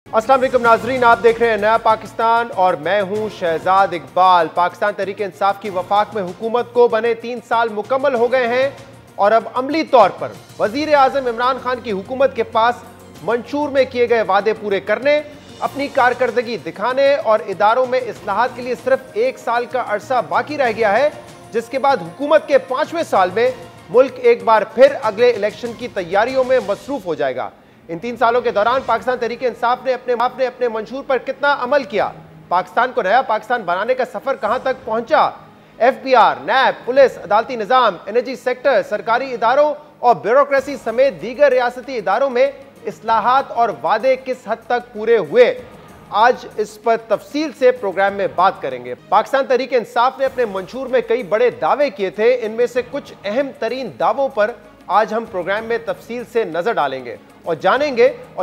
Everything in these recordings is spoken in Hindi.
अस्सलाम वालेकुम नाजरीन, आप देख रहे हैं नया पाकिस्तान और मैं हूं शहजाद इकबाल। पाकिस्तान तहरीक इंसाफ की वफाक में हुकूमत को बने 3 साल मुकम्मल हो गए हैं और अब अमली तौर पर वजीर आजम इमरान खान की हुकूमत के पास मंशूर में किए गए वादे पूरे करने, अपनी कारकर्दगी दिखाने और इदारों में इस्लाहात के लिए सिर्फ 1 साल का अरसा बाकी रह गया है, जिसके बाद हुकूमत के 5वें साल में मुल्क एक बार फिर अगले इलेक्शन की तैयारियों में मसरूफ हो जाएगा। इन 3 सालों के दौरान पाकिस्तान तहरीक इंसाफ ने अपने मंशूर पर कितना अमल किया, पाकिस्तान को नया पाकिस्तान बनाने का सफर कहां तक पहुंचा, एफबीआर, नैब, पुलिस, अदालती निजाम, एनर्जी सेक्टर, सरकारी इदारों और ब्यूरोक्रेसी समेत दीगर रियासती इदारों में इस्लाहात और वादे किस हद तक पूरे हुए, आज इस पर तफसील से प्रोग्राम में बात करेंगे। पाकिस्तान तहरीक इंसाफ ने अपने मंशूर में कई बड़े दावे किए थे, इनमें से कुछ अहम तरीन दावों पर आज हम प्रोग्राम में तफसील से नजर डालेंगे और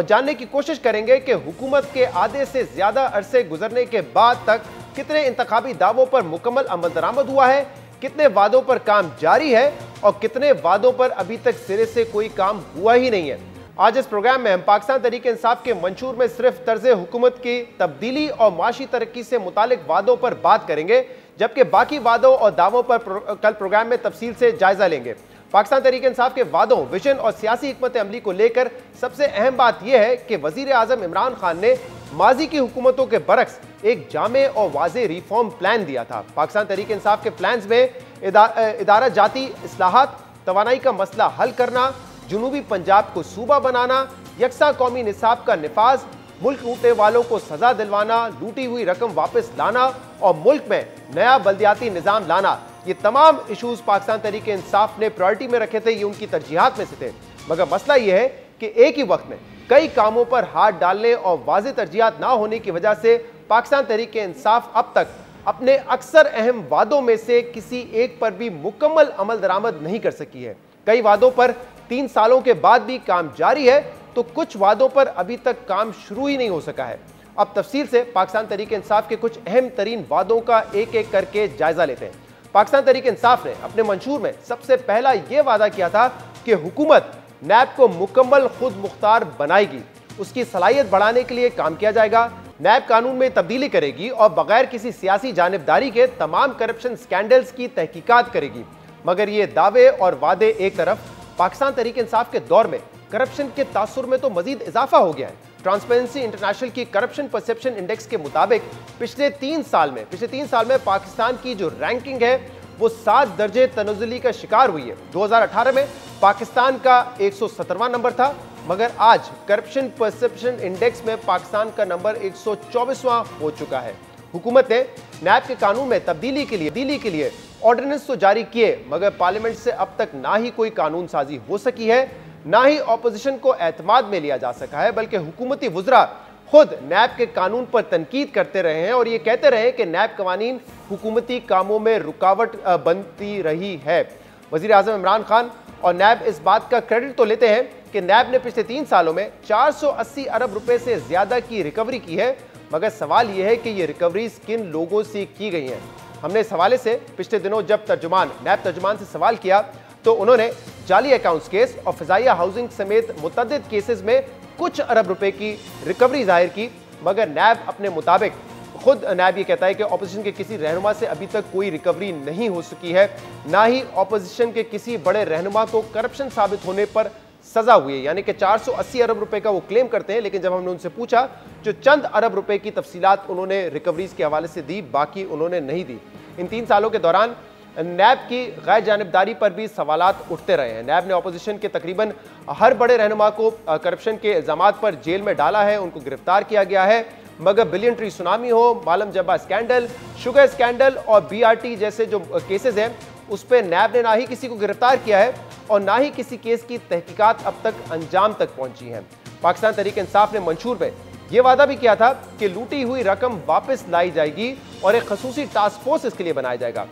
जानने की कोशिश करेंगे कि हुकूमत के आधे से ज्यादा अरसे गुजरने के बाद तक कितने इंतखाबी दावों पर मुकम्मल अमल दरामद हुआ है, कितने वादों पर काम जारी है और कितने वादों पर अभी तक सिरे से कोई काम हुआ ही नहीं है। आज इस प्रोग्राम में हम पाकिस्तान तहरीक इंसाफ के मंशूर में सिर्फ तर्ज हुकूमत की तब्दीली और माशी तरक्की से मुतालिक वादों पर बात करेंगे, जबकि बाकी वादों और दावों पर कल प्रोग्राम में तफसील से जायजा लेंगे। पाकिस्तान तहरीक इंसाफ के वादों, विजन और सियासी हिकमत अमली को लेकर सबसे अहम बात यह है कि वजीर आजम इमरान खान ने माजी की हुकूमतों के बरक्स एक जामे और वाज़े रिफॉर्म प्लान दिया था। पाकिस्तान तहरीक इंसाफ के प्लान्स में इदारा जाती इस्लाहात, तवानाई का मसला हल करना, जुनूबी पंजाब को सूबा बनाना, यकसा कौमी निसाब का निफाज, मुल्क लूटने वालों को सजा दिलवाना, लूटी हुई रकम वापस लाना और मुल्क में नया बल्दियाती निज़ाम लाना, ये तमाम इशूज पाकिस्तान तहरीक इंसाफ ने प्रायोरिटी में रखे थे, ये उनकी तरजीहात में से थे। मगर मसला यह है कि एक ही वक्त में कई कामों पर हाथ डालने और वाज़ेह तरजीहात ना होने की वजह से पाकिस्तान तहरीक इंसाफ अब तक अपने अक्सर अहम वादों में से किसी एक पर भी मुकम्मल अमल दरामद नहीं कर सकी है। कई वादों पर 3 सालों के बाद भी काम जारी है, तो कुछ वादों पर अभी तक काम शुरू ही नहीं हो सका है। अब तफसील से पाकिस्तान तहरीक इंसाफ के कुछ अहम तरीन वादों का एक एक करके जायजा लेते हैं। पाकिस्तान तहरीक इंसाफ ने अपने मंशूर में सबसे पहला यह वादा किया था कि हुकूमत नैब को मुकम्मल खुद मुख्तार बनाएगी, उसकी सलाहियत बढ़ाने के लिए काम किया जाएगा, नैब कानून में तब्दीली करेगी और बगैर किसी सियासी जानिबदारी के तमाम करप्शन स्कैंडल्स की तहकीकात करेगी। मगर ये दावे और वादे एक तरफ, पाकिस्तान तहरीक इंसाफ के दौर में करप्शन के तासुर में तो मजीद इजाफा हो गया है। ट्रांसपेरेंसी इंटरनेशनल की करप्शन परसेप्शन इंडेक्स के मुताबिक पिछले 3 साल में पाकिस्तान की जो रैंकिंग है वो 7 दर्जे तनज़ुली का शिकार हुई है। 2018 में पाकिस्तान का 117वां नंबर था, मगर आज करप्शन परसेप्शन इंडेक्स में पाकिस्तान का नंबर 124वां हो चुका है। हुकूमत ने नैब के कानून में तब्दीली के लिए ऑर्डिनेंस तो जारी किए, मगर पार्लियामेंट से अब तक ना ही कोई कानून साजी हो सकी है, ना ही ऑपोजिशन को एतमाद में लिया जा सका है, बल्कि हुकूमती वुज़रा खुद नैब के कानून पर तनकीद करते रहे हैं और ये कहते रहे कि नैब कवानीन हुकूमती कामों में रुकावट बनती रही है। वज़ीर आज़म इमरान खान और नैब इस बात का क्रेडिट तो लेते हैं कि नैब ने पिछले 3 सालों में 480 अरब रुपए से ज्यादा की रिकवरी की है, मगर सवाल यह है कि ये रिकवरीज किन लोगों से की गई हैं। हमने इस हवाले से पिछले दिनों जब नैब तर्जुमान से सवाल किया तो उन्होंने जाली अकाउंट्स केस और फ़िज़ाइया हाउसिंग समेत मुतअद्दिद केसेस में कुछ अरब रुपए की रिकवरी जाहिर की, मगर नैब अपने मुताबिक खुद नैब ये कहता है कि ऑपोजिशन के किसी रहनुमा से अभी तक कोई रिकवरी नहीं हो सकी है, ना ही ऑपोजिशन के किसी बड़े रहनुमा को करप्शन साबित होने पर सजा हुई है। यानी कि 480 अरब रुपए का वो क्लेम करते हैं, लेकिन जब हमने उनसे पूछा जो चंद अरब रुपए की तफसीलात उन्होंने रिकवरीज के हवाले से दी, बाकी उन्होंने नहीं दी। इन 3 सालों के दौरान नैब की गैर जानिबदारी पर भी सवालात उठते रहे हैं। नैब ने ऑपोजिशन के तकरीबन हर बड़े रहनुमा को करप्शन के इल्जामात पर जेल में डाला है, उनको गिरफ्तार किया गया है, मगर बिलियन ट्री सुनामी हो, मालम जब्बा स्कैंडल, शुगर स्कैंडल और BRT जैसे जो केसेस हैं उस पर नैब ने ना ही किसी को गिरफ्तार किया है और ना ही किसी केस की तहकीकात अब तक अंजाम तक पहुंची है। पाकिस्तान तहरीक इंसाफ ने मंशूर में यह वादा भी किया था कि लूटी हुई रकम वापस लाई जाएगी और एक खसूसी टास्क फोर्स इसके लिए बनाया जाएगा।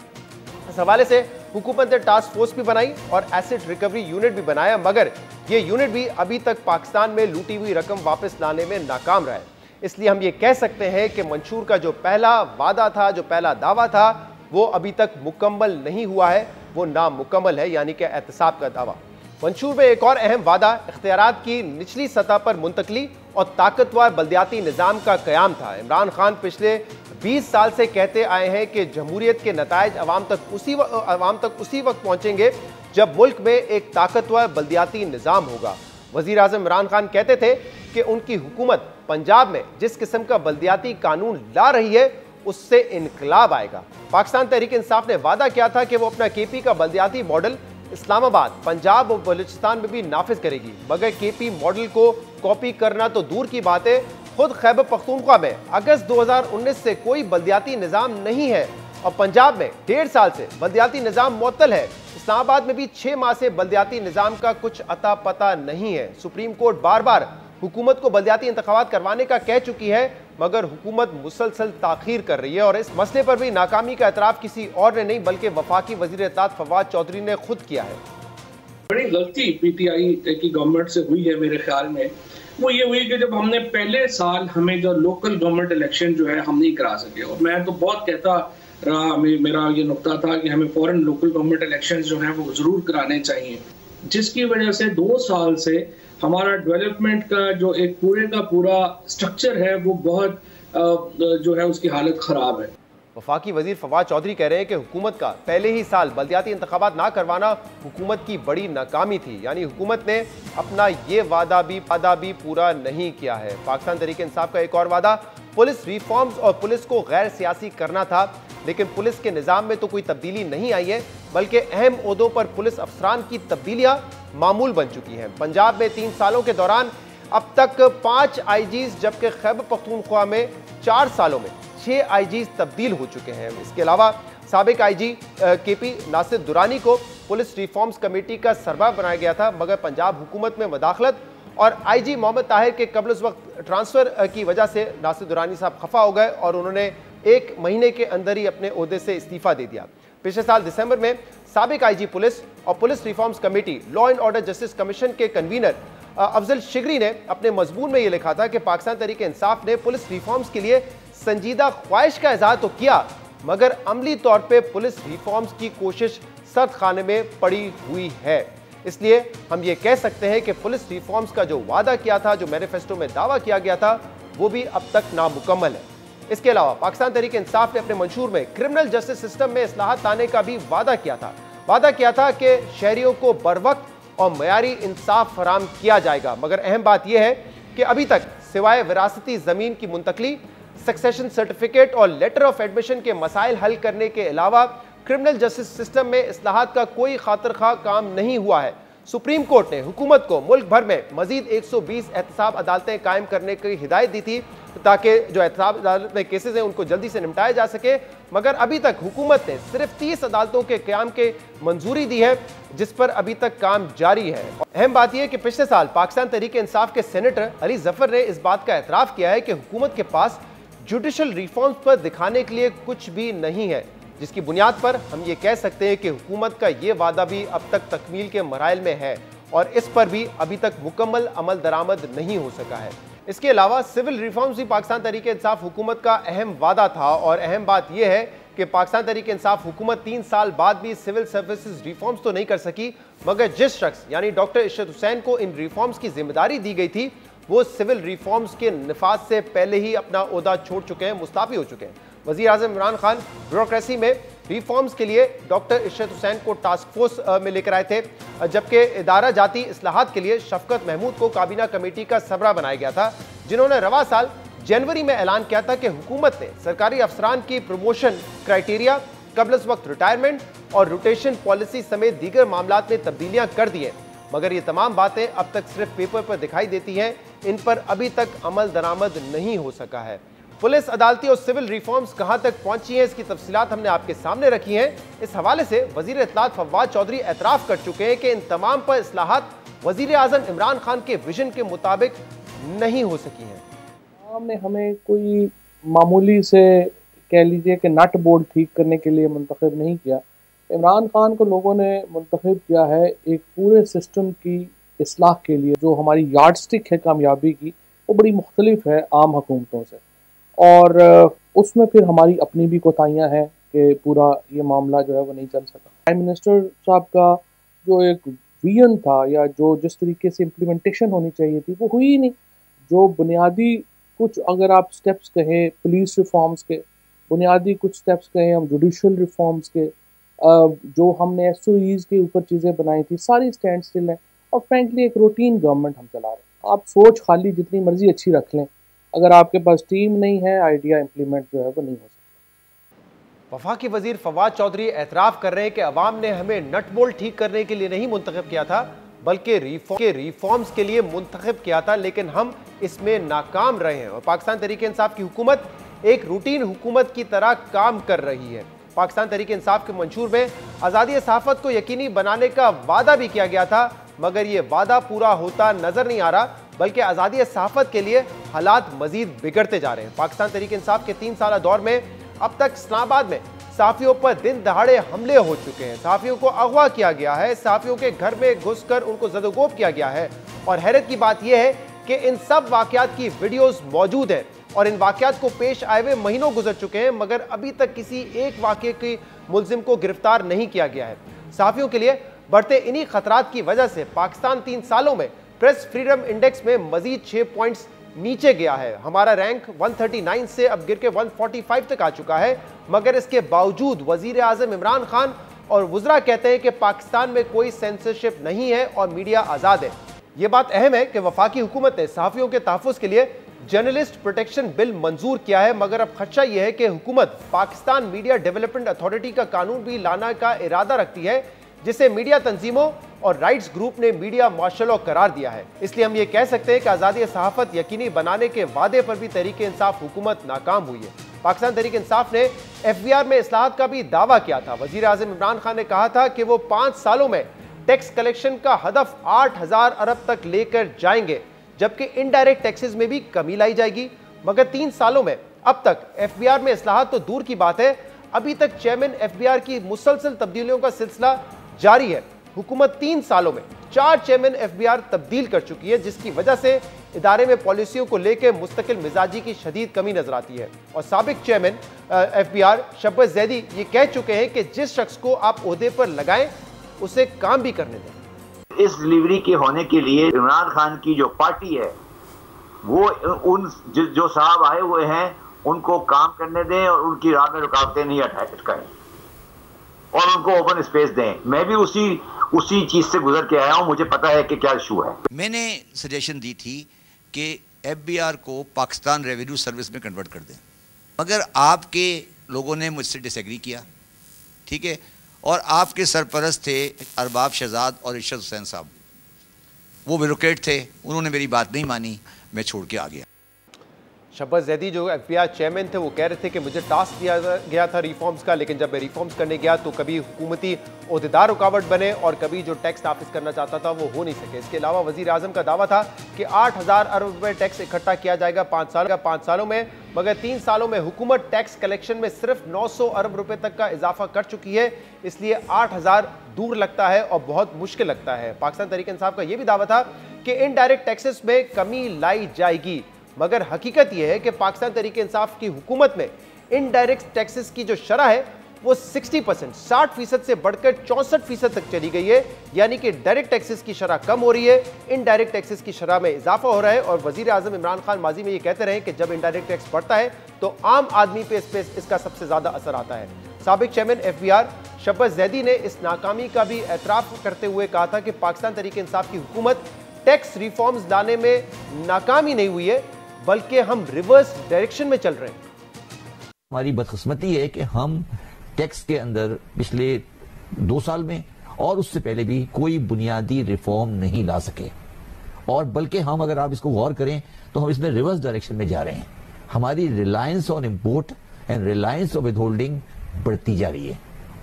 इस हवाले से हुकूमत ने टास्क फोर्स भी बनाई और एसेट रिकवरी यूनिट भी बनाया, मगर ये यूनिट भी अभी तक पाकिस्तान में लूटी हुई रकम वापस लाने में नाकाम रहा है। इसलिए हम ये कह सकते हैं कि मंशूर का जो पहला वादा था, जो पहला दावा था, वो अभी तक मुकम्मल नहीं हुआ है, वो नामुकम्मल है, यानी कि एहतसाब का दावा। मंशूर में एक और अहम वादा इख्तियारात की निचली सतह पर मुंतकली और ताकतवर बल्दियाती निज़ाम का क़याम था। इमरान खान पिछले 20 साल से कहते आए हैं कि जमहूरियत के नताइज अवाम तक उसी वक्त पहुंचेंगे जब मुल्क में एक ताकतवर बल्दियाती निज़ाम होगा। वज़ीर आज़म इमरान खान कहते थे कि उनकी हुकूमत पंजाब में जिस किस्म का बल्दियाती कानून ला रही है उससे इनकलाब आएगा। पाकिस्तान तहरीक इंसाफ ने वादा किया था कि वो अपना केपी का बल्दियाती मॉडल इस्लामाबाद, पंजाब और बलूचिस्तान में भी नाफिज करेगी, मगर केपी मॉडल को कॉपी करना तो दूर की बात है, खुद खैबर पख्तूनख्वा में अगस्त 2019 से कोई बल्दियाती निज़ाम नहीं है और पंजाब में 1.5 साल से बल्दियाती निज़ाम मुअत्तल है। इस्लामाबाद में भी 6 माह से बल्दियाती निज़ाम का कुछ अता पता नहीं है। सुप्रीम कोर्ट बार बार हुकूमत को बल्दियाती इंतखाबात करवाने का कह चुकी है, मगर हुकूमत मुसलसल ताखीर कर रही है और इस मसले पर भी नाकामी का एतराफ़ किसी और ने नहीं बल्कि वफाकी वज़ीर इत्तलात फवाद चौधरी ने खुद किया है। बड़ी गलती पीटीआई की गवर्नमेंट से हुई है मेरे ख्याल में, वो ये हुई कि जब हमने पहले साल हमें जो लोकल गवर्नमेंट इलेक्शन जो है हम नहीं करा सके, और मैं तो बहुत कहता रहा, मेरा ये नुक्ता था कि हमें फौरन लोकल गवर्नमेंट इलेक्शन जो है वो जरूर कराने चाहिए, जिसकी वजह से 2 साल से हमारा डेवलपमेंट का जो एक पूरे का पूरा स्ट्रक्चर है वो बहुत जो है उसकी हालत खराब है। वफाकी वजीर फवाद चौधरी कह रहे हैं कि हुकूमत का पहले ही साल बल्दियाती इंतखाबात ना करवाना हुकूमत की बड़ी नाकामी थी, यानी हुकूमत ने अपना ये वादा भी पूरा नहीं किया है। पाकिस्तान तहरीक इंसाफ का एक और वादा पुलिस रिफॉर्म्स और पुलिस को गैर सियासी करना था, लेकिन पुलिस के निज़ाम में तो कोई तब्दीली नहीं आई है, बल्कि अहम ओहदों पर पुलिस अफसरान की तब्दीलियाँ मामूल बन चुकी हैं। पंजाब में 3 सालों के दौरान अब तक 5 आईजीज, जबकि खैबर पख्तूनख्वा में 4 सालों में 6 आईजीज तब्दील हो चुके हैं। इसके अलावा साबिक आईजी केपी नासिर दुरानी को पुलिस रिफॉर्म्स कमेटी का सरबराह बनाया गया था, मगर पंजाब हुकूमत में मुदाखलत और आईजी मोहम्मद ताहिर के कबल उस वक्त ट्रांसफ़र की वजह से नासिर दुरानी साहब खफा हो गए और उन्होंने 1 महीने के अंदर ही अपने ओहदे से इस्तीफ़ा दे दिया। पिछले साल दिसंबर में साबिक आईजी पुलिस और police reforms committee law and order justice commission के कन्वीनर अफजल शिगरी ने अपने मजमून में यह लिखा था कि पाकिस्तान तहरीक इंसाफ ने पुलिस रिफॉर्म्स के लिए संजीदा ख्वाहिश का इजहार तो किया, मगर अमली तौर पे पुलिस रिफॉर्म्स की कोशिश सर्द खाने में पड़ी हुई है। इसलिए हम ये कह सकते हैं कि पुलिस रिफॉर्म्स का जो वादा किया था, जो मैनिफेस्टो में दावा किया गया था, वो भी अब तक नामुकम्मल है। इसके अलावा पाकिस्तान तहरीक इंसाफ ने अपने मंशूर में क्रिमिनल जस्टिस सिस्टम में इस्लाहात लाने का भी वादा किया था कि शहरियों को बरवक्त और मयारी इंसाफ फराम किया जाएगा, मगर अहम बात यह है कि अभी तक सिवाय विरासती ज़मीन की मुंतकली, सक्सेशन सर्टिफिकेट और लेटर ऑफ एडमिशन के मसाइल हल करने के अलावा क्रिमिनल जस्टिस सिस्टम में इस्लाहात का कोई खातिर-खा काम नहीं हुआ है। सुप्रीम कोर्ट ने हुकूमत को मुल्क भर में मजीद 120 एहतसाब अदालतें कायम करने की हिदायत दी थी ताकि जो एहतसाब अदालत में केसेस हैं उनको जल्दी से निपटाया जा सके, मगर अभी तक हुकूमत ने सिर्फ 30 अदालतों के क़याम के मंजूरी दी है, जिस पर अभी तक काम जारी है। अहम बात यह है कि पिछले साल पाकिस्तान तहरीक इंसाफ के सेनेटर अली जफर ने इस बात का एतराफ़ किया है कि हुकूमत के पास जुडिशल रिफॉर्म्स पर दिखाने के लिए कुछ भी नहीं है, जिसकी बुनियाद पर हम ये कह सकते हैं कि हुकूमत का ये वादा भी अब तक तकमील के मराइल में है और इस पर भी अभी तक मुकम्मल अमल दरामद नहीं हो सका है। इसके अलावा सिविल रिफॉर्म्स भी पाकिस्तान तहरीक इंसाफ हुकूमत का अहम वादा था और अहम बात यह है कि पाकिस्तान तहरीक इंसाफ हुकूमत 3 साल बाद भी सिविल सर्विसेज रिफॉर्म्स तो नहीं कर सकी, मगर जिस शख्स यानी डॉक्टर इशरत हुसैन को इन रिफॉर्म्स की जिम्मेदारी दी गई थी, वो सिविल रिफॉर्म्स के नफाज से पहले ही अपना ओहदा छोड़ चुके हैं, मुस्ताफी हो चुके हैं। वज़ीर आज़म इमरान खान ब्यूरोक्रेसी में रिफॉर्म्स के लिए डॉक्टर इशरत हुसैन को टास्क फोर्स में लेकर आए थे, जबकि इदारा जाती इस्लाहात के लिए शफकत महमूद को काबीना कमेटी का सरबराह बनाया गया था, जिन्होंने रवा साल जनवरी में ऐलान किया था कि हुकूमत ने सरकारी अफसरान की प्रमोशन क्राइटेरिया, कबल वक्त रिटायरमेंट और रोटेशन पॉलिसी समेत दीगर मामलात में तब्दीलियां कर दी हैं, मगर ये तमाम बातें अब तक सिर्फ पेपर पर दिखाई देती हैं, इन पर अभी तक अमल दरामद नहीं हो सका है। पुलिस, अदालती और सिविल रिफॉर्म्स कहां तक पहुंची हैं, इसकी तफसीलात हमने आपके सामने रखी हैं। इस हवाले से वजीर इत्तलात फवाद चौधरी एतराफ़ कर चुके हैं कि इन तमाम पर इस्लाहात वजीर आज़म इमरान खान के विजन के मुताबिक नहीं हो सकी हैं। ने हमें कोई मामूली से कह लीजिए कि नट बोर्ड ठीक करने के लिए मुंतखब नहीं किया। इमरान खान को लोगों ने मुंतखब किया है एक पूरे सिस्टम की इस्लाह के लिए। जो हमारी यार्डस्टिक है कामयाबी की, वो बड़ी मुख्तलिफ है आम हुकूमतों से, और उसमें फिर हमारी अपनी भी कोताहियाँ हैं कि पूरा ये मामला जो है वो नहीं चल सका। प्राइम मिनिस्टर साहब का जो एक विजन था या जो जिस तरीके से इम्प्लीमेंटेशन होनी चाहिए थी वो हुई ही नहीं। जो बुनियादी कुछ अगर आप स्टेप्स कहें पुलिस रिफॉर्म्स के, बुनियादी कुछ स्टेप्स कहें हम जुडिशल रिफॉर्म्स के, जो हमने एसओईज के ऊपर चीज़ें बनाई थी, सारी स्टैंड स्टिल है। और फ्रेंकली एक रूटीन गवर्नमेंट हम चला रहे हैं। आप सोच खाली जितनी मर्जी अच्छी रख लें, अगर आपके पास टीम नहीं है, आइडिया इम्प्लीमेंट जो है वो नहीं हो सकता। वफाकी वजीर फवाद चौधरी एतराफ़ कर रहे हैं कि अवाम ने हमें नट बोल्ट ठीक करने के लिए नहीं मुंतखब किया था, बल्कि रिफॉर्म्स के लिए मुंतखब किया था, लेकिन हम इसमें नाकाम रहे हैं। और पाकिस्तान तहरीक इंसाफ की हुकूमत एक रूटीन हुकूमत की तरह काम कर रही है। पाकिस्तान तहरीक इंसाफ के मंशूर में आज़ादी सहाफ़त को यकीनी बनाने का वादा भी किया गया था, मगर ये वादा पूरा होता नजर नहीं आ रहा, बल्कि आज़ादी सहाफ़त के लिए हालात मजीद बिगड़ते जा रहे हैं। पाकिस्तान तहरीक इंसाफ के 3 साल दौर में अब तक इस्लामाबाद में सहाफ़ियों पर दिन दहाड़े हमले हो चुके हैं, सहाफ़ियों को अगवा किया गया है, सहाफ़ियों के घर में घुसकर उनको ज़दोगोब किया गया है। और हैरत की बात यह है कि इन सब वाक़यात की वीडियोज़ मौजूद हैं और इन वाक़यात को पेश आए हुए महीनों गुजर चुके हैं, मगर अभी तक किसी एक वाक़े के मुलजिम को गिरफ्तार नहीं किया गया है। सहाफ़ियों के लिए बढ़ते इन्हीं खतरात की वजह से पाकिस्तान 3 सालों में प्रेस फ्रीडम इंडेक्स में मजीद 6 पॉइंट्स नीचे गया है। हमारा रैंक 139 से अब गिर के 145 तक आ चुका है, मगर इसके बावजूद वजीर आज़म इमरान खान और वज़रा कहते हैं कि पाकिस्तान में कोई सेंसरशिप नहीं है और मीडिया आज़ाद है। ये बात अहम है कि वफाकी हुकूमत ने सहाफ़ियों के तहफ़्फ़ुज़ के लिए जर्नलिस्ट प्रोटेक्शन बिल मंजूर किया है, मगर अब खदशा यह है कि हुकूमत पाकिस्तान मीडिया डेवलपमेंट अथॉरिटी का कानून भी लाने का इरादा रखती है, जिसे मीडिया तंजीमों और राइट्स ग्रुप ने मीडिया मार्शल लॉ करार दिया है। इसलिए हम ये कह सकते हैं कि आज़ादी सहाफ़त यकीनी बनाने के वादे पर भी तहरीक इंसाफ हुकूमत नाकाम हुई है। पाकिस्तान तहरीक इंसाफ ने FBR में इस्लाहात का भी दावा किया था। वज़ीर आज़म इमरान खान ने कहा था कि वो 5 सालों में टैक्स कलेक्शन का हदफ 8,000 अरब तक लेकर जाएंगे, जबकि इनडायरेक्ट टैक्सेस में भी कमी लाई जाएगी। मगर 3 सालों में अब तक FBR में इस्लाहात तो दूर की बात है, अभी तक चेयरमैन FBR की मुसलसल तब्दीलियों का सिलसिला जारी है। हुकूमत 3 सालों में 4 चेयरमैन FBR तब्दील कर चुकी है, जिसकी वजह से इदारे में पॉलिसियों को लेकर मुस्तकिल मिजाजी की शदीद कमी नजर आती है। और साबिक चेयरमैन FBR शब्बत ज़ैदी ये कह चुके हैं कि जिस शख्स को आप ओहदे पर लगाएं उसे काम भी करने दें। इस डिलीवरी के होने के लिए इमरान खान की जो पार्टी है वो उन जो साहब आए हुए हैं उनको काम करने दें और उनकी राह में रुकावटें नहीं अटकाएं और उनको ओपन स्पेस दें। मैं भी उसी चीज से गुजर के आया हूं, मुझे पता है कि क्या इशू है। मैंने सजेशन दी थी कि FBR को पाकिस्तान रेवेन्यू सर्विस में कन्वर्ट कर दें, मगर आपके लोगों ने मुझसे डिसएग्री किया, ठीक है। और आपके सरपरस्त थे अरबाब शहजाद और इरशाद हुसैन साहब, वो ब्यूरोक्रेट थे, उन्होंने मेरी बात नहीं मानी, मैं छोड़ के आ गया। शब्बत ज़ैदी जो FBR चेयरमैन थे वो कह रहे थे कि मुझे टास्क दिया गया था रिफॉर्म्स का, लेकिन जब मैं रिफॉर्म्स करने गया तो कभी हुकूमती ओहदेदार रुकावट बने और कभी जो टैक्स नाफिज करना चाहता था वो हो नहीं सके। इसके अलावा वज़ीर आज़म का दावा था कि 8,000 अरब रुपये टैक्स इकट्ठा किया जाएगा 5 सालों में, मगर 3 सालों में हुकूमत टैक्स कलेक्शन में सिर्फ 900 अरब रुपये तक का इजाफा कर चुकी है। इसलिए 8,000 दूर लगता है और बहुत मुश्किल लगता है। पाकिस्तान तहरीक इंसाफ का यह भी दावा था कि इनडायरेक्ट टैक्सेस में कमी लाई जाएगी, मगर हकीकत यह है कि पाकिस्तान तहरीक इंसाफ की हुकूमत में इनडायरेक्ट टैक्सेस की जो शरह है वो 60% 60% से बढ़कर 64% तक चली गई है, यानी कि डायरेक्ट टैक्सेस की शरह कम हो रही है, इनडायरेक्ट टैक्सेस की शरह में इजाफा हो रहा है। और वजीर आजम इमरान खान माजी में ये कहते रहे कि जब इनडायरेक्ट टैक्स बढ़ता है तो आम आदमी पे इसका सबसे ज्यादा असर आता है। साबिक चेयरमैन FBR शब्बत ज़ैदी ने इस नाकामी का भी एतराफ़ करते हुए कहा था कि पाकिस्तान तहरीक इंसाफ की हुकूमत टैक्स रिफॉर्म्स लाने में नाकामी नहीं हुई है, बल्कि हम रिवर्स डायरेक्शन में चल रहे हैं। हमारी बदकिस्मती है कि हम टैक्स के अंदर पिछले 2 साल में और उससे पहले भी कोई बुनियादी रिफॉर्म नहीं ला सके, और बल्कि हम अगर आप इसको गौर करें तो हम इसमें रिवर्स डायरेक्शन में जा रहे हैं। हमारी reliance on import and reliance on withholding बढ़ती जा रही है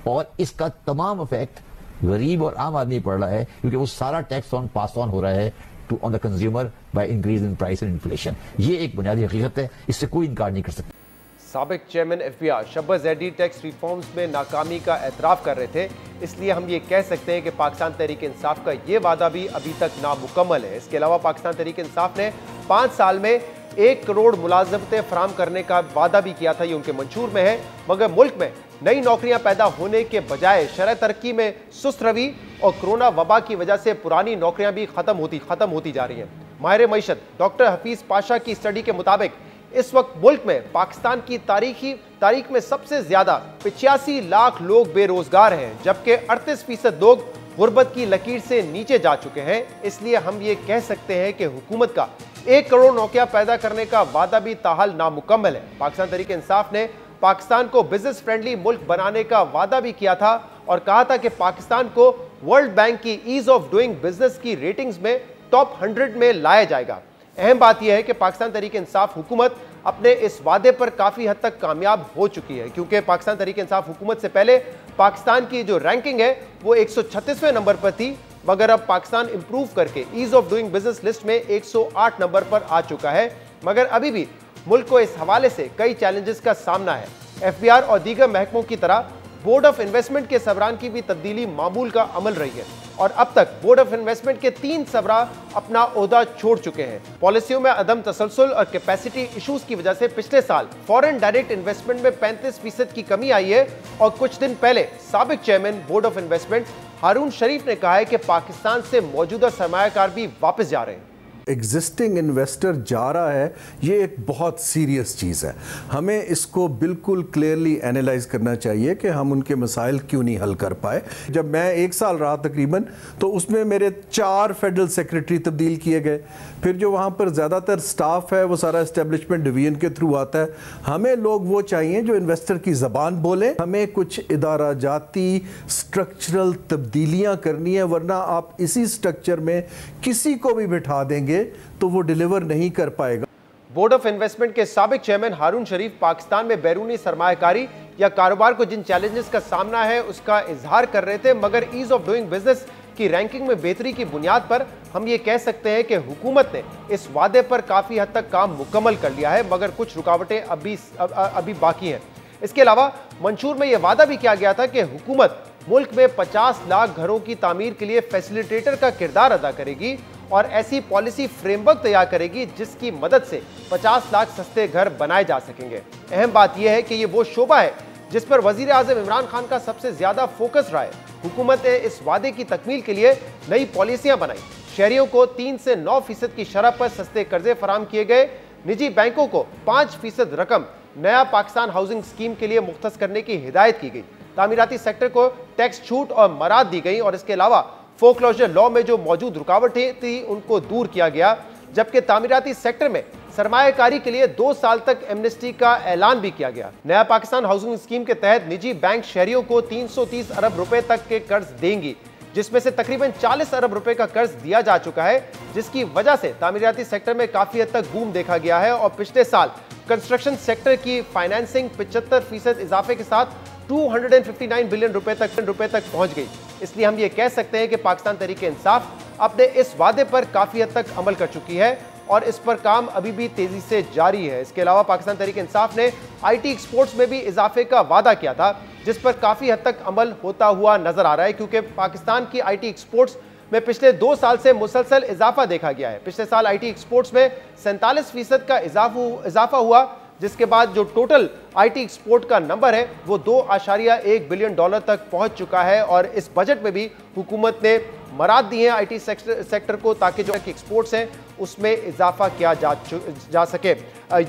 और इसका तमाम इफेक्ट गरीब और आम आदमी पड़ रहा है, क्योंकि वो सारा टैक्स ऑन पास ऑन हो रहा है on the consumer by increase in price and inflation. ये एक बुनियादी हकीकत है, इससे कोई इनकार नहीं कर सकता। साबिक chairman FBR Shabbat Zaidi tax reforms में नाकामी का एतराफ़ कर रहे थे, इसलिए हम ये कह सकते हैं कि पाकिस्तान तहरीक इंसाफ का ये वादा भी अभी तक नामुकम्मल है। इसके अलावा पाकिस्तान तहरीक इंसाफ ने 5 साल में 1 करोड़ मुलाजमतें फराम करने का वादा भी किया था, ये उनके मंशूर में है, मगर मुल्क में नई नौकरियां पैदा होने के बजाय शरह तरक्की में सुस्त रवि और कोरोना वबा की वजह से पुरानी नौकरियां भी खत्म होती जा रही हैं। माहिर मईशत डॉक्टर हफीज पाशा की स्टडी के मुताबिक इस वक्त मुल्क में पाकिस्तान की तारीख में सबसे ज्यादा 85 लाख लोग बेरोजगार हैं, जबकि 38% लोग गुर्बत की लकीर से नीचे जा चुके हैं। इसलिए हम ये कह सकते हैं कि हुकूमत का 1 करोड़ नौकरियां पैदा करने का वादा भी ताहाल नामुकम्मल है। पाकिस्तान तहरीक इंसाफ ने पाकिस्तान को बिजनेस फ्रेंडली मुल्क बनाने का वादा भी किया था और कहा था कि पाकिस्तान को वर्ल्ड बैंक की ईज ऑफ डूइंग बिजनेस की रेटिंग्स में टॉप 100 में लाया जाएगा। अहम बात यह है कि पाकिस्तान तहरीक इंसाफ हुकूमत अपने इस वादे पर काफी हद तक कामयाब हो चुकी है, क्योंकि पाकिस्तान तहरीक इंसाफ हुकूमत से पहले पाकिस्तान की जो रैंकिंग है वो 136वें नंबर पर थी, मगर अब पाकिस्तान इंप्रूव करके ease of doing business list में 108 नंबर पर आ चुका है। मगर अभी भी मुल्क को इस हवाले से कई चैलेंजेस का सामना है। एफबीआर और दीगर महकमों की तरह बोर्ड ऑफ इन्वेस्टमेंट के सबरान की भी तब्दीली मामूल का अमल रही है और अब तक बोर्ड ऑफ इन्वेस्टमेंट के 3 सबरा अपना ओहदा छोड़ चुके हैं। पॉलिसियों में अदम तसलसल और कैपेसिटी इश्यूज की वजह से पिछले साल फॉरेन डायरेक्ट इन्वेस्टमेंट में 35% की कमी आई है और कुछ दिन पहले साबिक चेयरमैन बोर्ड ऑफ इन्वेस्टमेंट हारून शरीफ ने कहा है कि पाकिस्तान से मौजूदा सरमायाकार भी वापस जा रहे हैं। एग्जिस्टिंग इन्वेस्टर जा रहा है, ये एक बहुत सीरियस चीज़ है। हमें इसको बिल्कुल क्लियरली एनालाइज करना चाहिए कि हम उनके मसाइल क्यों नहीं हल कर पाए। जब मैं 1 साल रहा तकरीबन, तो उसमें मेरे 4 फेडरल सेक्रेटरी तब्दील किए गए। फिर जो वहाँ पर ज़्यादातर स्टाफ है वो सारा एस्टेब्लिशमेंट डिवीजन के थ्रू आता है। हमें लोग वो चाहिए जो इन्वेस्टर की ज़बान बोले। हमें कुछ इदारा जाती स्ट्रक्चरल तब्दीलियाँ करनी है, वरना आप इसी स्ट्रक्चर में किसी को भी बिठा देंगे तो वो डिलीवर नहीं कर पाएगा। बोर्ड ऑफ इन्वेस्टमेंट के साबिक चेयरमैन हारून शरीफ पाकिस्तान में बैरूनी सरमायाकारी या कारोबार को जिन चैलेंजेस का सामना है उसका इजहार कर रहे थे, मगर ईज ऑफ डूइंग बिजनेस की रैंकिंग में बेहतरी की बुनियाद पर हम ये कह सकते हैं कि हुकूमत ने इस वादे पर काफी हद तक काम मुकम्मल कर लिया है, मगर कुछ रुकावटें अभी बाकी हैं। इसके अलावा मंशूर में यह वादा भी किया गया था कि हुकूमत मुल्क में 50 लाख घरों की तामीर के लिए फैसिलिटेटर का किरदार अदा करेगी और ऐसी पॉलिसी फ्रेमवर्क तैयार करेगी जिसकी मदद से 50 लाख सस्ते घर बनाए जा सकेंगे। अहम बात यह है कि ये वो शोबा है जिस पर वजीर आज़म इमरान खान का सबसे ज्यादा फोकस रहा है। हुकूमत ने इस वादे की तकमील के लिए नई पॉलिसियां बनाई। शहरियों को 3 से 9% की शरह पर सस्ते कर्जे फराम किए गए। निजी बैंकों को 5% रकम नया पाकिस्तान हाउसिंग स्कीम के लिए मुख्तस करने की हिदायत की गई। तामीराती सेक्टर को टैक्स छूट और मराद दी गई और इसके अलावा फोकलोजर लॉ में जो मौजूद रुकावटें थी उनको दूर किया गया, जबकि तामीराती सेक्टर में सरमायाकारी के लिए 2 साल तक एमनेस्टी का ऐलान भी किया गया। नया पाकिस्तान हाउसिंग स्कीम के तहत निजी बैंक शहरियों को 330 अरब रुपए तक के कर्ज देंगी, जिसमें से तकरीबन 40 अरब रुपए का कर्ज दिया जा चुका है, जिसकी वजह से तामीराती सेक्टर में काफी हद तक बूम देखा गया है और पिछले साल कंस्ट्रक्शन सेक्टर की फाइनेंसिंग 75% इजाफे के साथ 259 बिलियन रुपए तक पहुंच गई। इसलिए हम ये कह सकते हैं कि पाकिस्तान तहरीक इंसाफ अपने इस वादे पर काफी हद तक अमल कर चुकी है और इस पर काम अभी भी तेजी से जारी है। इसके अलावा पाकिस्तान तहरीक इंसाफ ने आईटी एक्सपोर्ट्स में भी इजाफे का वादा किया था, जिस पर काफी हद तक अमल होता हुआ नजर आ रहा है, क्योंकि पाकिस्तान की आईटी एक्सपोर्ट्स में पिछले 2 साल से मुसलसल इजाफा देखा गया है। पिछले साल आईटी एक्सपोर्ट्स में 47% का इजाफा हुआ, जिसके बाद जो टोटल आईटी एक्सपोर्ट का नंबर है वो $2.1 बिलियन तक पहुंच चुका है और इस बजट में भी हुकूमत ने मराद दी है आईटी सेक्टर को, ताकि जो एक्सपोर्ट्स हैं उसमें इजाफा किया जा सके।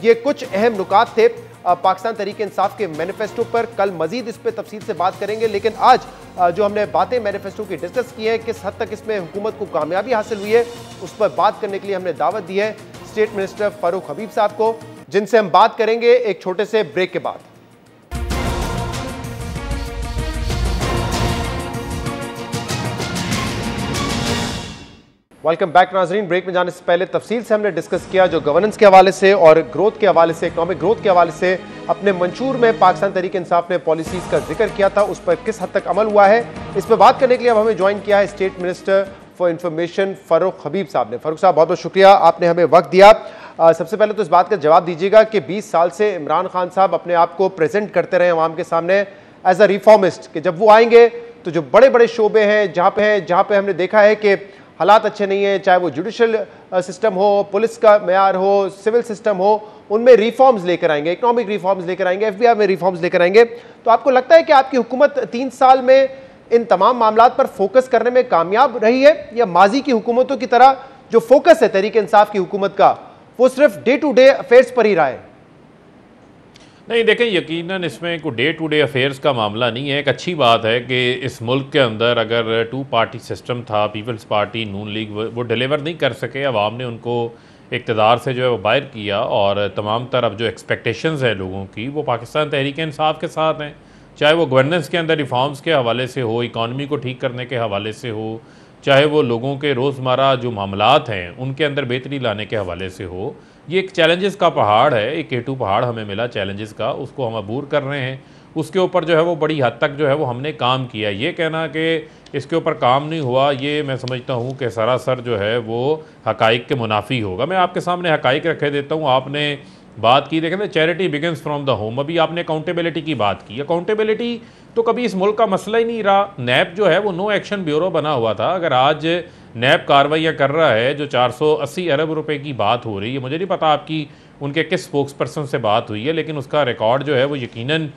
ये कुछ अहम नुकात थे पाकिस्तान तहरीक इंसाफ के मैनिफेस्टो पर। कल मजीद इस पर तफसील से बात करेंगे, लेकिन आज जो हमने बातें मैनिफेस्टो की डिस्कस की है, किस हद तक इसमें हुकूमत को कामयाबी हासिल हुई है, उस पर बात करने के लिए हमने दावत दी है स्टेट मिनिस्टर फारूक हबीब साहब को, जिनसे हम बात करेंगे एक छोटे से ब्रेक के बाद। वेलकम बैक नाजरीन। ब्रेक में जाने से पहले तफसील से हमने डिस्कस किया जो गवर्नेंस के हवाले से और ग्रोथ के हवाले से, इकोनॉमिक ग्रोथ के हवाले से अपने मंशूर में पाकिस्तान तहरीक इंसाफ ने पॉलिसीज का जिक्र किया था, उस पर किस हद तक अमल हुआ है, इस पर बात करने के लिए अब हमें ज्वाइन किया है state minister for information Farooq Habib साहब ने। फारूक साहब बहुत बहुत शुक्रिया, आपने हमें वक्त दिया। सबसे पहले तो इस बात का जवाब दीजिएगा कि 20 साल से इमरान खान साहब अपने आप को प्रेजेंट करते रहे अवाम के सामने एज अ रिफॉर्मिस्ट, कि जब वो आएंगे तो जो बड़े बड़े शोबे हैं जहाँ पे हमने देखा है कि हालात अच्छे नहीं है, चाहे वो जुडिशल सिस्टम हो, पुलिस का मेयार हो, सिविल सिस्टम हो, उनमें रिफॉर्म्स लेकर आएंगे, इकोनॉमिक रिफॉर्म्स लेकर आएंगे, एफबीआई में रिफॉर्म्स लेकर आएंगे। तो आपको लगता है कि आपकी हुकूमत 3 साल में इन तमाम मामलात पर फोकस करने में कामयाब रही है, या माजी की हुकूमतों की तरह जो फोकस है तहरीक इंसाफ की हुकूमत का वो सिर्फ डे टू डे अफेयर्स पर ही रहा है? नहीं, देखें, यकीनन इसमें कोई डे टू डे अफेयर्स का मामला नहीं है। एक अच्छी बात है कि इस मुल्क के अंदर अगर 2 पार्टी सिस्टम था, पीपल्स पार्टी, नून लीग, वो डिलीवर नहीं कर सके। अवाम ने उनको इक़्तिदार से जो है वो बाहर किया और तमाम तरफ जो एक्सपेक्टेशंस है लोगों की वो पाकिस्तान तहरीक इंसाफ के साथ हैं। चाहे वो गवर्नेंस के अंदर रिफॉर्म्स के हवाले से हो, इकॉनमी को ठीक करने के हवाले से हो, चाहे वो लोगों के रोज़मर्रा जो मामलात हैं उनके अंदर बेहतरी लाने के हवाले से हो। ये एक चैलेंजेस का पहाड़ है, एक K2 पहाड़ हमें मिला चैलेंजेस का, उसको हम अबूर कर रहे हैं। उसके ऊपर जो है वो बड़ी हद तक जो है वो हमने काम किया। ये कहना कि इसके ऊपर काम नहीं हुआ, ये मैं समझता हूँ कि सरासर जो है वो हकाइक के मुनाफी होगा। मैं आपके सामने हकाइक रखे देता हूँ। आपने बात की, देखें, charity begins from the home. अभी आपने अकाउंटेबिलिटी की बात की। अकाउंटेबिलिटी तो कभी इस मुल्क का मसला ही नहीं रहा। नैब जो है वो नो एक्शन ब्यूरो बना हुआ था। अगर आज नैब कार्रवाइयाँ कर रहा है, जो 480 अरब रुपए की बात हो रही है, मुझे नहीं पता आपकी उनके किस स्पोक्स पर्सन से बात हुई है, लेकिन उसका रिकॉर्ड जो है वो यकीनन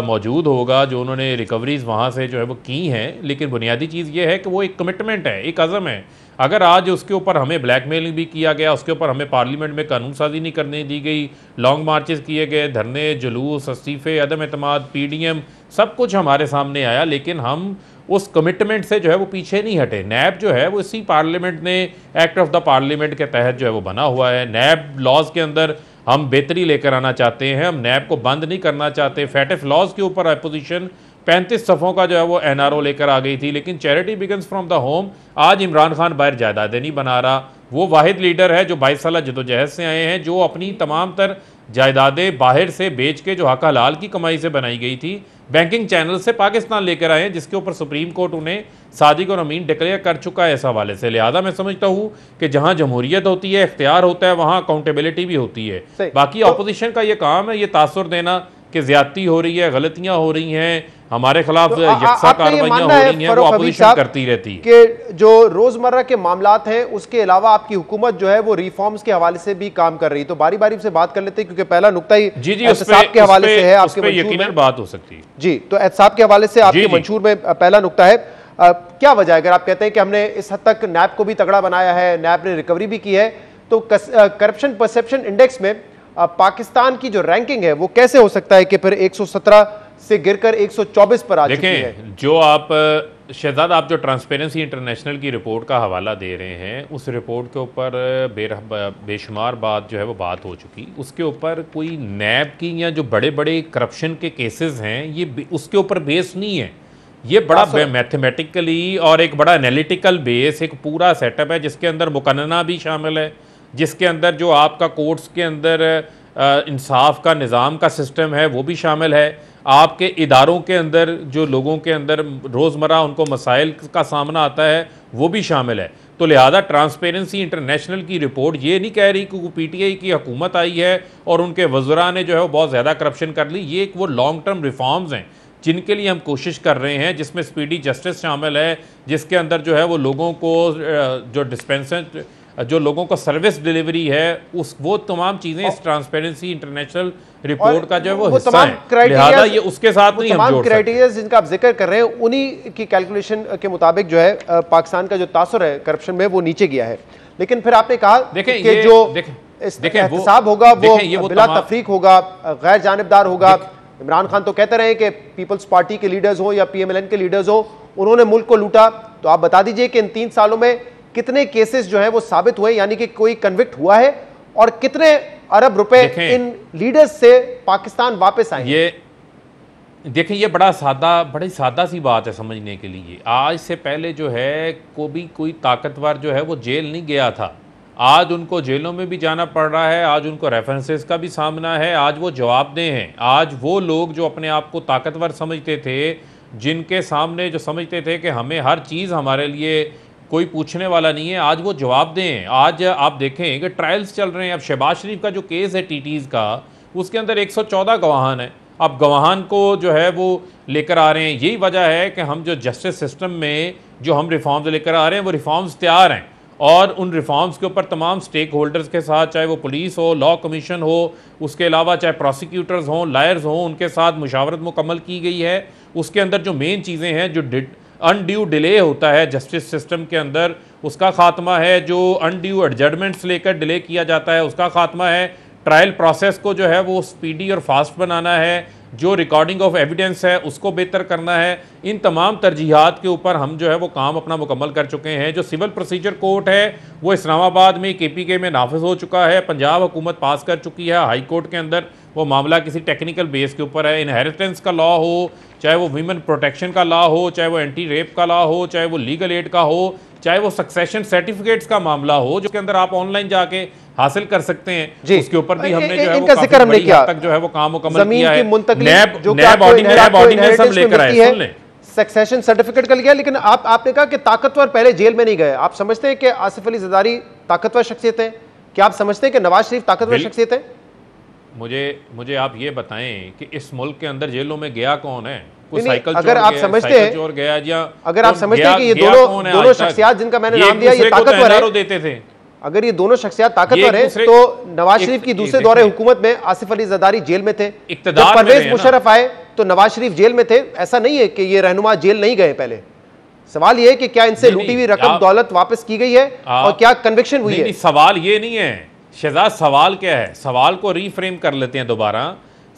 मौजूद होगा जो उन्होंने रिकवरीज वहाँ से जो है वो की हैं। लेकिन बुनियादी चीज़ ये है कि वो एक कमिटमेंट है, एक अज़म है। अगर आज उसके ऊपर हमें ब्लैकमेलिंग भी किया गया, उसके ऊपर हमें पार्लियामेंट में कानून साजी नहीं करने दी गई, लॉन्ग मार्चेस किए गए, धरने, जुलूस, इस्तीफे, अदम एतमाद, PDM, सब कुछ हमारे सामने आया, लेकिन हम उस कमिटमेंट से जो है वो पीछे नहीं हटे। नैब जो है वो इसी पार्लियामेंट ने एक्ट ऑफ द पार्लियामेंट के तहत जो है वो बना हुआ है। नैब लॉज के अंदर हम बेहतरी लेकर आना चाहते हैं, हम नैब को बंद नहीं करना चाहते। फैटिफ लॉज के ऊपर अपोजिशन 35 सफ़ों का जो है वो NRO लेकर आ गई थी, लेकिन charity begins from the home आज इमरान खान बाहर जायदादें नहीं बना रहा। वो वाहिद लीडर है जो 22 साल जदोजहद से आए हैं, जो अपनी तमाम तर जायदादें बाहर से बेच के, जो हक हलाल की कमाई से बनाई गई थी, बैंकिंग चैनल से पाकिस्तान लेकर आए हैं, जिसके ऊपर सुप्रीम कोर्ट उन्हें सादिक और अमीन डिक्लेयर कर चुका है इस हवाले से। लिहाजा मैं समझता हूँ कि जहाँ जमहूरियत होती है, इख्तियार होता है, वहाँ अकाउंटेबिलिटी भी होती है। बाकी अपोजिशन का ये काम है ये तासुर देना कि ज्यादती हो रही है, गलतियां हो रही हैं, हमारे खिलाफ यकसा कार्रवाइयां हो रही हैं, वो अपोजिशन करती रहती है। कि जो रोजमर्रा के मामलात हैं उसके अलावा आपकी हुकूमत जो है वो रिफॉर्म्स के हवाले से भी काम कर रही है। तो बारी बारी से बात कर लेते हैं, क्योंकि पहला नुक्ता ही एहतसाब के हवाले से है, आपके यकीनन बात हो सकती है। जी, तो एहतसाब के हवाले से आपके मंशूर में पहला नुक्ता है, क्या वजह है? अगर आप कहते हैं कि हमने इस हद तक नैब को भी तगड़ा बनाया है, नैब ने रिकवरी भी की है, तो करप्शन परसेप्शन इंडेक्स में पाकिस्तान की जो रैंकिंग है वो कैसे हो सकता है कि फिर 117 से गिरकर 124 पर आ चुकी है? देखें, जो आप शहजाद, आप जो ट्रांसपेरेंसी इंटरनेशनल की रिपोर्ट का हवाला दे रहे हैं, उस रिपोर्ट के ऊपर बेशुमार बात जो है वो बात हो चुकी। उसके ऊपर कोई नैब की या जो बड़े बड़े करप्शन के केसेस हैं ये उसके ऊपर बेस नहीं है। ये बड़ा मैथमेटिकली और एक बड़ा एनालिटिकल बेस, एक पूरा सेटअप है जिसके अंदर मुकन्ना भी शामिल है, जिसके अंदर जो आपका कोर्ट्स के अंदर इंसाफ का निज़ाम का सिस्टम है वो भी शामिल है, आपके इदारों के अंदर जो लोगों के अंदर रोज़मर्रा उनको मसाइल का सामना आता है वो भी शामिल है। तो लिहाजा ट्रांसपेरेंसी इंटरनेशनल की रिपोर्ट ये नहीं कह रही कि PTI की हुकूमत आई है और उनके वज़रा ने जो है वो बहुत ज़्यादा करप्शन कर ली। ये एक वो लॉन्ग टर्म रिफॉर्म्स हैं जिनके लिए हम कोशिश कर रहे हैं, जिसमें स्पीडी जस्टिस शामिल है, जिसके अंदर जो है वो लोगों को जो डिस्पेंसर, जो लोगों को सर्विस डिलीवरी है, वो तमाम चीजें इस ट्रांसपेरेंसी इंटरनेशनल रिपोर्ट का जो है वो हिस्सा है। लिहाजा ये उसके साथ नहीं हम जोड़ सकते। क्राइटेरिया जिनका आप जिक्र कर रहे हैं उन्हीं की कैलकुलेशन के मुताबिक जो है पाकिस्तान का जो तासुर है करप्शन में वो नीचे गया है। लेकिन फिर आपने कहा कि जो एहतसाब होगा वो बिला तफरीक होगा, गैर जानिबदार होगा। इमरान खान तो कहते रहे कि पीपल्स पार्टी के लीडर्स हो या PMLN के लीडर्स हो, उन्होंने मुल्क को लूटा। तो आप बता दीजिए कि इन 3 सालों में कितने केसेस जो हैं वो साबित हुए, यानी कि कोई कन्विक्ट हुआ है, और कितने अरब रुपए इन लीडर्स से पाकिस्तान वापस आए? ये देखें, ये बड़ी सादा सी बात है समझने के लिए। आज से पहले जो है कोई ताकतवर जो है वो जेल नहीं गया था, आज उनको जेलों में भी जाना पड़ रहा है, आज उनको रेफरेंसेस का भी सामना है, आज वो जवाबदेह हैं। आज वो लोग जो अपने आप को ताकतवर समझते थे, जिनके सामने जो समझते थे कि हमें हर चीज़ हमारे लिए कोई पूछने वाला नहीं है, आज वो जवाबदेह हैं। आज आप देखें कि ट्रायल्स चल रहे हैं। अब शहबाज शरीफ का जो केस है TTs का, उसके अंदर 114 गवाहान है। अब गवाहान को जो है वो लेकर आ रहे हैं। यही वजह है कि हम जो जस्टिस सिस्टम में जो हम रिफॉर्म्स लेकर आ रहे हैं वो रिफॉर्म्स तैयार हैं, और उन रिफॉर्म्स के ऊपर तमाम स्टेक होल्डर्स के साथ, चाहे वो पुलिस हो, लॉ कमीशन हो, उसके अलावा चाहे प्रोसिक्यूटर्स हों, लायर्स हों, उनके साथ मुशावरत मुकम्मल की गई है। उसके अंदर जो मेन चीज़ें हैं, जो अनड्यू डिले होता है जस्टिस सिस्टम के अंदर, उसका खात्मा है, जो अनड्यू एडजस्टमेंट्स लेकर डिले किया जाता है उसका खात्मा है, ट्रायल प्रोसेस को जो है वो स्पीडी और फास्ट बनाना है, जो रिकॉर्डिंग ऑफ एविडेंस है उसको बेहतर करना है। इन तमाम तरजीहात के ऊपर हम जो है वो काम अपना मुकम्मल कर चुके हैं। जो सिविल प्रोसीजर कोर्ट है वो इस्लामाबाद में KPK में नाफिज हो चुका है, पंजाब हुकूमत पास कर चुकी है, हाई कोर्ट के अंदर वो मामला किसी टेक्निकल बेस के ऊपर है। इनहेरिटेंस का लॉ हो, चाहे वो वीमेन प्रोटेक्शन का लॉ हो, चाहे वो एंटी रेप का लॉ हो, चाहे वो लीगल एड का हो, चाहे वो सक्सेशन सर्टिफिकेट्स का मामला हो, जो के अंदर आप ऑनलाइन जाके हासिल कर सकते हैं, उसके ऊपर भी हमने जो है वो काफी बड़ी हद तक जो है वो काम मुकम्मल किया है। नैब ऑर्डिनेंस हम लेकर आए, सुन लें, सक्सेशन सर्टिफिकेट का लिया। लेकिन आपने कहा कि ताकतवर पहले जेल में नहीं गए। आप समझते हैं कि आसिफ अली जरदारी ताकतवर शख्सियत है? क्या आप समझते हैं कि नवाज शरीफ ताकतवर शख्सियत है? मुझे आप ये बताएं कि इस मुल्क के अंदर जेलों में गया कौन है? अगर आप समझते हैं, अगर आप समझते हैं कि ये दोनों शख्सियात जिनका मैंने नाम दिया ये ताकतवर है, देते थे, अगर ये दोनों शख्सियात ताकतवर है तो नवाज शरीफ की दूसरे दौरे हुकूमत में आसिफ अली जरदारी जेल में थे, जब परवेज मुशर्रफ आए तो नवाज शरीफ जेल में थे। ऐसा नहीं है कि ये रहनुमा जेल नहीं गए। पहले सवाल ये है कि क्या इनसे लूटी हुई रकम दौलत वापस की गई है और क्या कन्विक्शन हुई है? सवाल ये नहीं है शहजाद, सवाल क्या है? सवाल को रीफ्रेम कर लेते हैं दोबारा।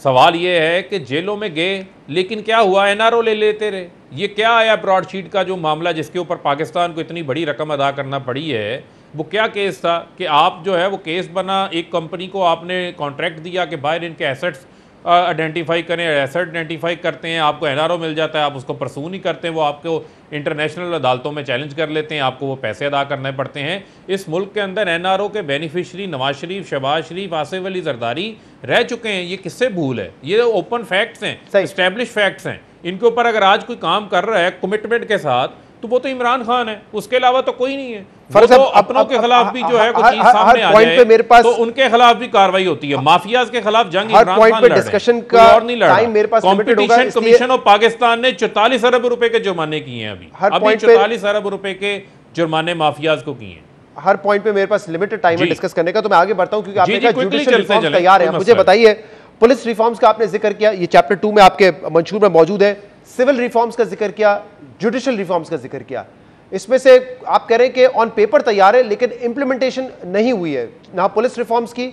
सवाल ये है कि जेलों में गए लेकिन क्या हुआ? NRO ले लेते रहे। ये क्या आया ब्रॉडशीट का जो मामला जिसके ऊपर पाकिस्तान को इतनी बड़ी रकम अदा करना पड़ी है, वो क्या केस था कि आप जो है वो केस बना, एक कंपनी को आपने कॉन्ट्रैक्ट दिया कि बाहर इनके एसेट्स आइडेंटिफाई करें, एसेट आइडेंटिफाई करते हैं, आपको NRO मिल जाता है, आप उसको परसू नहीं करते, वो आपको इंटरनेशनल अदालतों में चैलेंज कर लेते हैं, आपको वो पैसे अदा करने पड़ते हैं। इस मुल्क के अंदर NRO के बेनिफिशरी नवाज शरीफ, शहबाज शरीफ, आसिफ अली जरदारी रह चुके हैं। ये किससे भूल है? ये ओपन फैक्ट्स हैं, एस्टैब्लिश फैक्ट्स हैं। इनके ऊपर अगर आज कोई काम कर रहा है कमिटमेंट के साथ तो वो तो इमरान खान है, उसके अलावा तो कोई नहीं है। तो अपनों के खिलाफ भी जो है कोई चीज सामने आ जाए मेरे पास तो उनके खिलाफ भी कार्रवाई होती है। माफियाज के खिलाफ जंग इमरान खान लड़ रहे हैं और नहीं लड़ रहा। कॉम्पिटिशन कमीशन ऑफ पाकिस्तान ने 44 अरब रुपए के जुर्माने किए हैं। अभी 44 अरब रुपए के जुर्माने माफियाज को किए हैं। हर पॉइंट पे मेरे पास लिमिटेड टाइम है डिस्कस करने का, तो मैं आगे बढ़ता हूं क्योंकि आपने कहा जुडिशियल रिफॉर्म्स तैयार है। मुझे बताइए, पुलिस रिफॉर्म्स का आपने जिक्र किया, ये चैप्टर 2 में आपके मंशूर में मौजूद है। सिविल रिफॉर्म्स का जिक्र किया, जुडिशियल रिफॉर्म्स का जिक्र किया। इसमें से आप कह रहे हैं कि ऑन पेपर तैयार है लेकिन इंप्लीमेंटेशन नहीं हुई है, ना पुलिस रिफॉर्म्स की,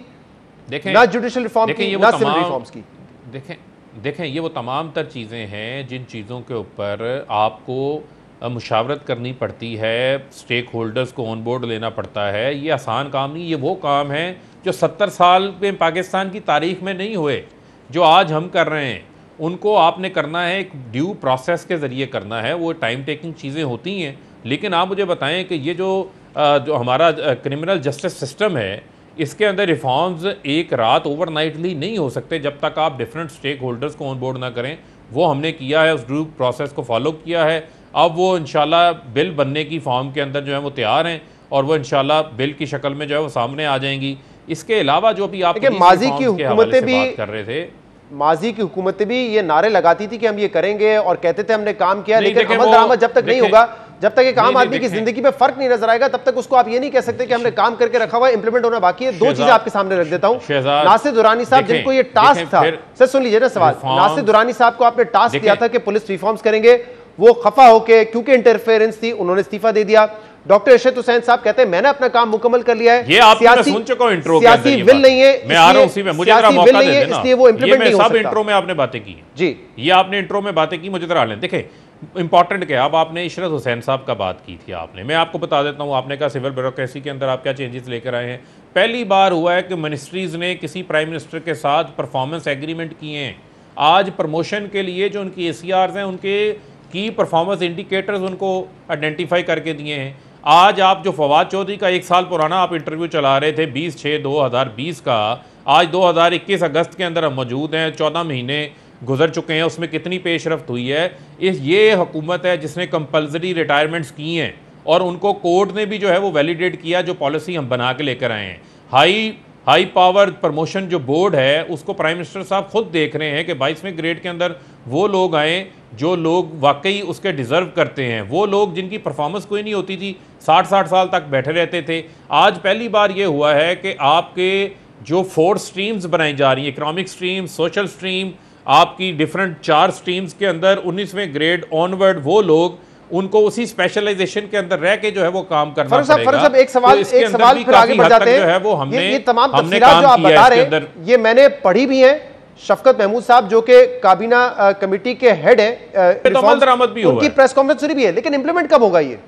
ना जुडिशियल रिफॉर्म की, ना सिविल रिफॉर्म्स की। देखें ये वो तमाम तर चीज़ें हैं जिन चीज़ों के ऊपर आपको मुशावरत करनी पड़ती है, स्टेक होल्डर्स को ऑन बोर्ड लेना पड़ता है। ये आसान काम नहीं, ये वो काम है जो 70 साल में पाकिस्तान की तारीख में नहीं हुए, जो आज हम कर रहे हैं। उनको आपने करना है एक ड्यू प्रोसेस के ज़रिए करना है, वो टाइम टेकिंग चीज़ें होती हैं। लेकिन आप मुझे बताएं कि ये जो हमारा क्रिमिनल जस्टिस सिस्टम है, इसके अंदर रिफॉर्म्स एक रात ओवरनाइटली नहीं हो सकते जब तक आप डिफरेंट स्टेक होल्डर्स को ऑन बोर्ड ना करें। वो हमने किया है, उस ड्यू प्रोसेस को फॉलो किया है। अब वो इंशाल्लाह बिल बनने की फॉर्म के अंदर जो है वो तैयार हैं और वो इंशाल्लाह बिल की शक्ल में जो है वो सामने आ जाएंगी। इसके अलावा जो भी आप माजी की हुकूमतें भी कर रहे थे, माजी की हुकूमतें भी ये नारे लगाती थी कि हम ये करेंगे और कहते थे हमने काम किया, लेकिन अमल दरामद जब तक नहीं होगा, जब तक एक आम आदमी की जिंदगी में फर्क नहीं नजर आएगा, तब तक उसको आप ये नहीं कह सकते कि हमने काम करके रखा हुआ है, इंप्लीमेंट होना बाकी है। दो चीजें आपके सामने रख देता हूं। नासिर दुरानी साहब, जिनको ये टास्क था, सर सुन लीजिए ना सवाल, नासिर दुरानी साहब को आपने टास्क दिया था कि पुलिस रिफॉर्म्स करेंगे, वो खफा होके क्योंकि इंटरफेरेंस थी उन्होंने इस्तीफा दे दिया। डॉक्टर इरशाद हुसैन साहब कहते हैं मैंने अपना काम मुकम्मल कर लिया है। ये आपने सुन चुका हूं इंट्रो के अंदर, सियासी विल नहीं है, मैं आ रहा हूं उसी में, मुझे जरा मौका दे देना, इसलिए वो इंप्लीमेंट नहीं हो सकता। सब इंट्रो में आपने बातें की जी, ये आपने इंट्रो में बातें की, मुझे जरा लें। देखें इंपॉर्टेंट क्या, अब आपने इशरत हुसैन साहब का बात की थी आपने, मैं आपको बता देता हूं, आपने कहा सिविल ब्यूरोक्रेसी के अंदर आप क्या चेंजेस लेकर आए हैं। पहली बार हुआ है कि मिनिस्ट्रीज ने किसी प्राइम मिनिस्टर के साथ परफॉर्मेंस एग्रीमेंट किए हैं। आज प्रमोशन के लिए जो उनकी ACRs हैं, उनके की परफॉर्मेंस इंडिकेटर्स उनको आइडेंटिफाई करके दिए हैं। आज आप जो फवाद चौधरी का 1 साल पुराना आप इंटरव्यू चला रहे थे 20/6/2020 का, आज 2021 अगस्त के अंदर हम मौजूद हैं, 14 महीने गुजर चुके हैं, उसमें कितनी पेशरफ्त हुई है। ये हुकूमत है जिसने कंपल्सरी रिटायरमेंट्स की हैं और उनको कोर्ट ने भी जो है वो वैलिडेट किया, जो पॉलिसी हम बना के लेकर आए हैं। हाई पावर प्रमोशन जो बोर्ड है उसको प्राइम मिनिस्टर साहब खुद देख रहे हैं कि 22वें ग्रेड के अंदर वो लोग आए जो लोग वाकई उसके डिज़र्व करते हैं, वो लोग जिनकी परफॉर्मेंस कोई नहीं होती थी, 60-60 साल तक बैठे रहते थे। आज पहली बार ये हुआ है कि आपके जो 4 स्ट्रीम्स बनाई जा रही हैं, इकोनॉमिक स्ट्रीम, सोशल स्ट्रीम, आपकी डिफरेंट 4 स्ट्रीम्स के अंदर 19वें ग्रेड ऑनवर्ड वो लोग उनको उसी स्पेशलाइजेशन के अंदर रह के जो है वो काम करना फरूख पड़ेगा। साहब एक सवाल फिर आगे बढ़ जाते हैं। है वो ये तमाम तफसीलात जो आप बता रहे हैं ये मैंने पढ़ी भी है। शफकत महमूद साहब जो कि काबीना कमेटी के हेड है, उनकी प्रेस कॉन्फ्रेंस भी है, लेकिन इंप्लीमेंट कब होगा ये?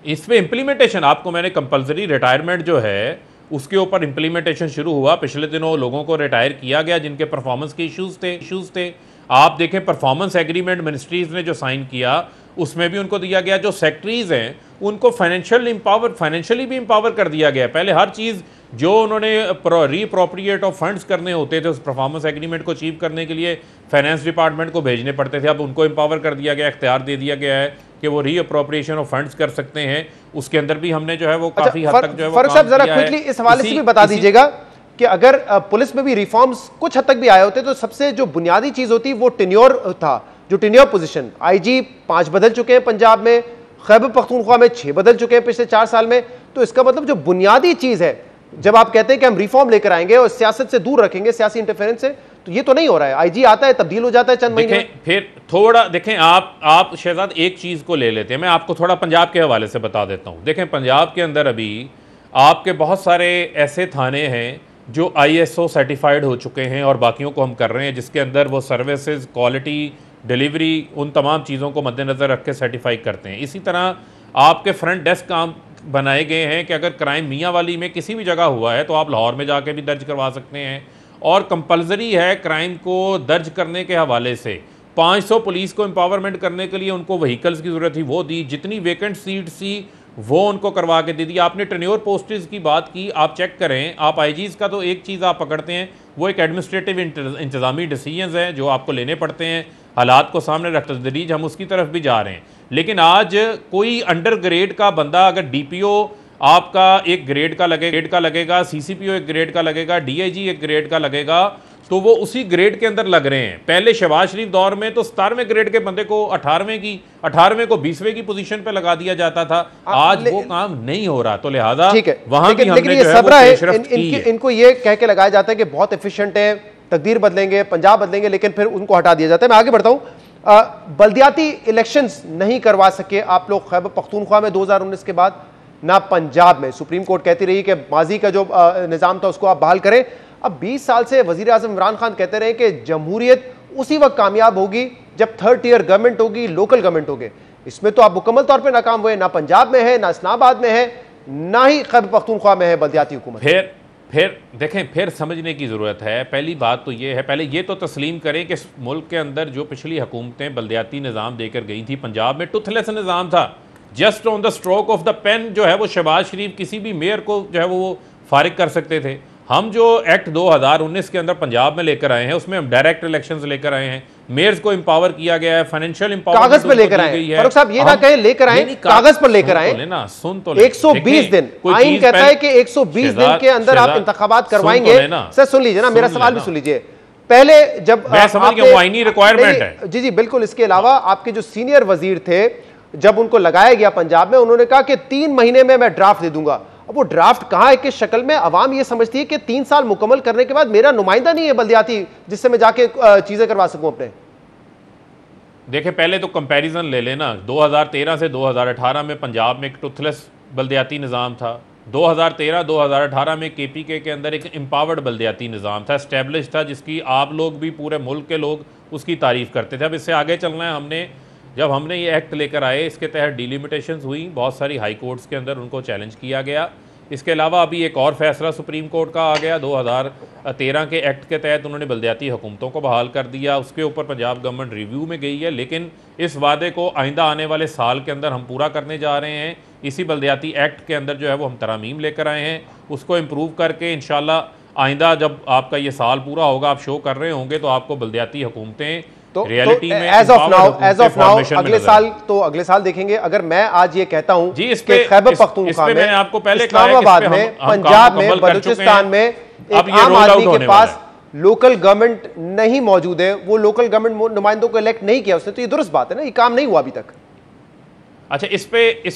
इस पे इंप्लीमेंटेशन आपको मैंने कंपलसरी रिटायरमेंट जो है उसके ऊपर इंप्लीमेंटेशन शुरू हुआ। पिछले दिनों लोगों को रिटायर किया गया जिनके परफॉर्मेंस के इश्यूज थे। आप देखें परफॉर्मेंस एग्रीमेंट मिनिस्ट्रीज ने जो साइन किया उसमें भी उनको दिया गया, जो सेक्रेटरीज हैं उनको फाइनेंशियली भी एम्पावर कर दिया गया। पहले हर चीज़ जो उन्होंने रीअप्रोप्रिएट ऑफ फंड्स करने होते थे उस परफॉर्मेंस एग्रीमेंट को अचीव करने के लिए फाइनेंस डिपार्टमेंट को भेजने पड़ते थे, अब उनको एम्पावर कर दिया गया, इख्तियार दे दिया गया है कि वो रीअप्रोप्रिएशन ऑफ फंड्स कर सकते हैं। उसके अंदर भी हमने जो है वो काफ़ी हद तक जो है फरूख साहब जरा क्विकली इस हवाले से भी बता दीजिएगा कि अगर पुलिस में भी रिफॉर्म्स कुछ हद तक भी आए होते तो सबसे जो बुनियादी चीज होती वो टेन्योर था, जो टेन्योर पोजीशन। आईजी 5 बदल चुके हैं पंजाब में, खैबर पख्तूनख्वा में 6 बदल चुके हैं पिछले 4 साल में। तो इसका मतलब जो बुनियादी चीज है, जब आप कहते हैं कि हम रिफॉर्म लेकर आएंगे और सियासत से दूर रखेंगे, सियासी इंटरफेरेंस से, तो ये तो नहीं हो रहा है। आईजी आता है, तब्दील हो जाता है चंद महीने में। फिर थोड़ा देखें आप शहजाद एक चीज को ले लेते हैं, मैं आपको थोड़ा पंजाब के हवाले से बता देता हूं। देखें पंजाब के अंदर अभी आपके बहुत सारे ऐसे थाने हैं जो ISO सर्टिफाइड हो चुके हैं और बाकियों को हम कर रहे हैं, जिसके अंदर वो सर्विसेज, क्वालिटी, डिलीवरी, उन तमाम चीज़ों को मद्देनज़र रख के सर्टिफाई करते हैं। इसी तरह आपके फ्रंट डेस्क काम बनाए गए हैं कि अगर क्राइम मियाँ वाली में किसी भी जगह हुआ है तो आप लाहौर में जाके भी दर्ज करवा सकते हैं। और कंपलसरी है क्राइम को दर्ज करने के हवाले से 500 पुलिस को एम्पावरमेंट करने के लिए उनको व्हीकल्स की ज़रूरत थी, वो दी। जितनी वेकेंट सीट थी वो उनको करवा के दे दी। आपने टेन्योर पोस्टेज की बात की, आप चेक करें, आप आईजीज़ का तो एक चीज़ आप पकड़ते हैं, वो एक एडमिनिस्ट्रेटिव इंतज़ामी डिसीजंस हैं जो आपको लेने पड़ते हैं, हालात को सामने रखते तदरीज हम उसकी तरफ भी जा रहे हैं। लेकिन आज कोई अंडर ग्रेड का बंदा अगर DPO आपका एक ग्रेड का लगेगा, CCPO एक ग्रेड का लगेगा, DIG एक ग्रेड का लगेगा, तो वो उसी ग्रेड के अंदर लग रहे हैं। पहले शहबाज शरीफ दौर में तो 17वें ग्रेड के बंदे को 18वें को 20वें की पोजीशन पे लगा दिया जाता था। आज वो काम नहीं हो रहा, तो लिहाजा वहां भी हमने जो है वो पेशरफ्त की है। इनको ये कह के लगाया जाता है कि बहुत एफिशिएंट है, तकदीर बदलेंगे, पंजाब बदलेंगे, लेकिन फिर उनको हटा दिया जाता है। मैं आगे बढ़ता हूं। बल्दियाती इलेक्शंस नहीं करवा सके आप लोग खैबर पख्तूनख्वा में 2019 के बाद, ना पंजाब में। सुप्रीम कोर्ट कहती रही कि माजी का जो निज़ाम था उसको आप बहाल करें। अब 20 साल से वजीर आज़म इमरान खान कहते रहे कि जमहूरियत उसी वक्त कामयाब होगी जब 3rd टियर गवर्नमेंट होगी, लोकल गवर्नमेंट होगी। इसमें तो आप मुकम्मल तौर पे नाकाम हुए, ना पंजाब में है, ना इस्लामाबाद में है, ना ही खैबर पख्तूनख्वा में है बल्दियाती हुकूमत। फिर देखें, फिर समझने की ज़रूरत है। पहली बात तो ये है, पहले ये तो तस्लीम करें कि मुल्क के अंदर जो पिछली हुकूमतें बल्दियाती निज़ाम देकर गई थी, पंजाब में टुथलेस निज़ाम था। Just on the stroke of the pen जो है वो शहबाज शरीफ किसी भी मेयर को जो है वो फारिग कर सकते थे। हम जो एक्ट 2019 के अंदर पंजाब में लेकर आए हैं उसमें हम डायरेक्ट इलेक्शंस लेकर आए हैं, मेयर्स को एम्पावर किया गया है, फाइनेंशियल एम्पावरमेंट कागज पर लेकर आए हैं। फरूख साहब ये ना कहे लेकर आए, कागज पर लेकर आए। सुन तो 120 दिन आइन कहता है कि 120 दिन के अंदर आप इंतखाबात करवाएंगे। सर सुन लीजिए ना, मेरा सवाल भी सुन लीजिए। पहले जब आईनी रिक्वायरमेंट है, जी बिल्कुल, इसके अलावा आपके जो सीनियर वजीर थे जब उनको लगाया गया पंजाब में, उन्होंने कहा कि 3 महीने में मैं ड्राफ्ट दे दूंगा। अब वो ड्राफ्ट कहां है, किस शक्ल में? अवाम ये समझती है कि 3 साल मुकम्मल करने के बाद मेरा नुमाइंदा नहीं है बल्दियाती जिससे मैं जाके चीजें करवा सकूं अपने। देखिए पहले तो कंपैरिजन ले लेना, 2013 से 2018 में पंजाब में एक टुथलेस बल्दियाती निज़ाम था। 2013-2018 में KPK के अंदर एक एम्पावर्ड बल्दियाती निज़ाम था, एस्टेब्लिश था, जिसकी आप लोग भी, पूरे मुल्क के लोग उसकी तारीफ़ करते थे। अब इससे आगे चलना है। जब हमने ये एक्ट लेकर आए, इसके तहत डिलिमिटेशंस हुई, बहुत सारी हाई कोर्ट्स के अंदर उनको चैलेंज किया गया। इसके अलावा अभी एक और फैसला सुप्रीम कोर्ट का आ गया, 2013 के एक्ट के तहत उन्होंने बल्दियाती हुकूमतों को बहाल कर दिया। उसके ऊपर पंजाब गवर्नमेंट रिव्यू में गई है, लेकिन इस वादे को आइंदा आने वाले साल के अंदर हम पूरा करने जा रहे हैं। इसी बल्दियाती एक्ट के अंदर जो है वो हम तरमीम लेकर आए हैं, उसको इम्प्रूव करके इंशाल्लाह आइंदा जब आपका ये साल पूरा होगा, आप शो कर रहे होंगे, तो आपको बल्दियाती हुकूमतें रियलिटी में एज ऑफ नाउ अगले साल देखेंगे। अगर मैं आज ये कहता हूं कि खैबर पख्तूनख्वा में, आपको पहले इस्लामाबाद में, पंजाब में, बलूचिस्तान में एक आम आदमी के पास लोकल गवर्नमेंट नहीं मौजूद है, वो लोकल गवर्नमेंट नुमाइंदों को इलेक्ट नहीं किया उसने, तो ये दुरुस्त बात है ना, ये काम नहीं हुआ अभी तक। अच्छा, इस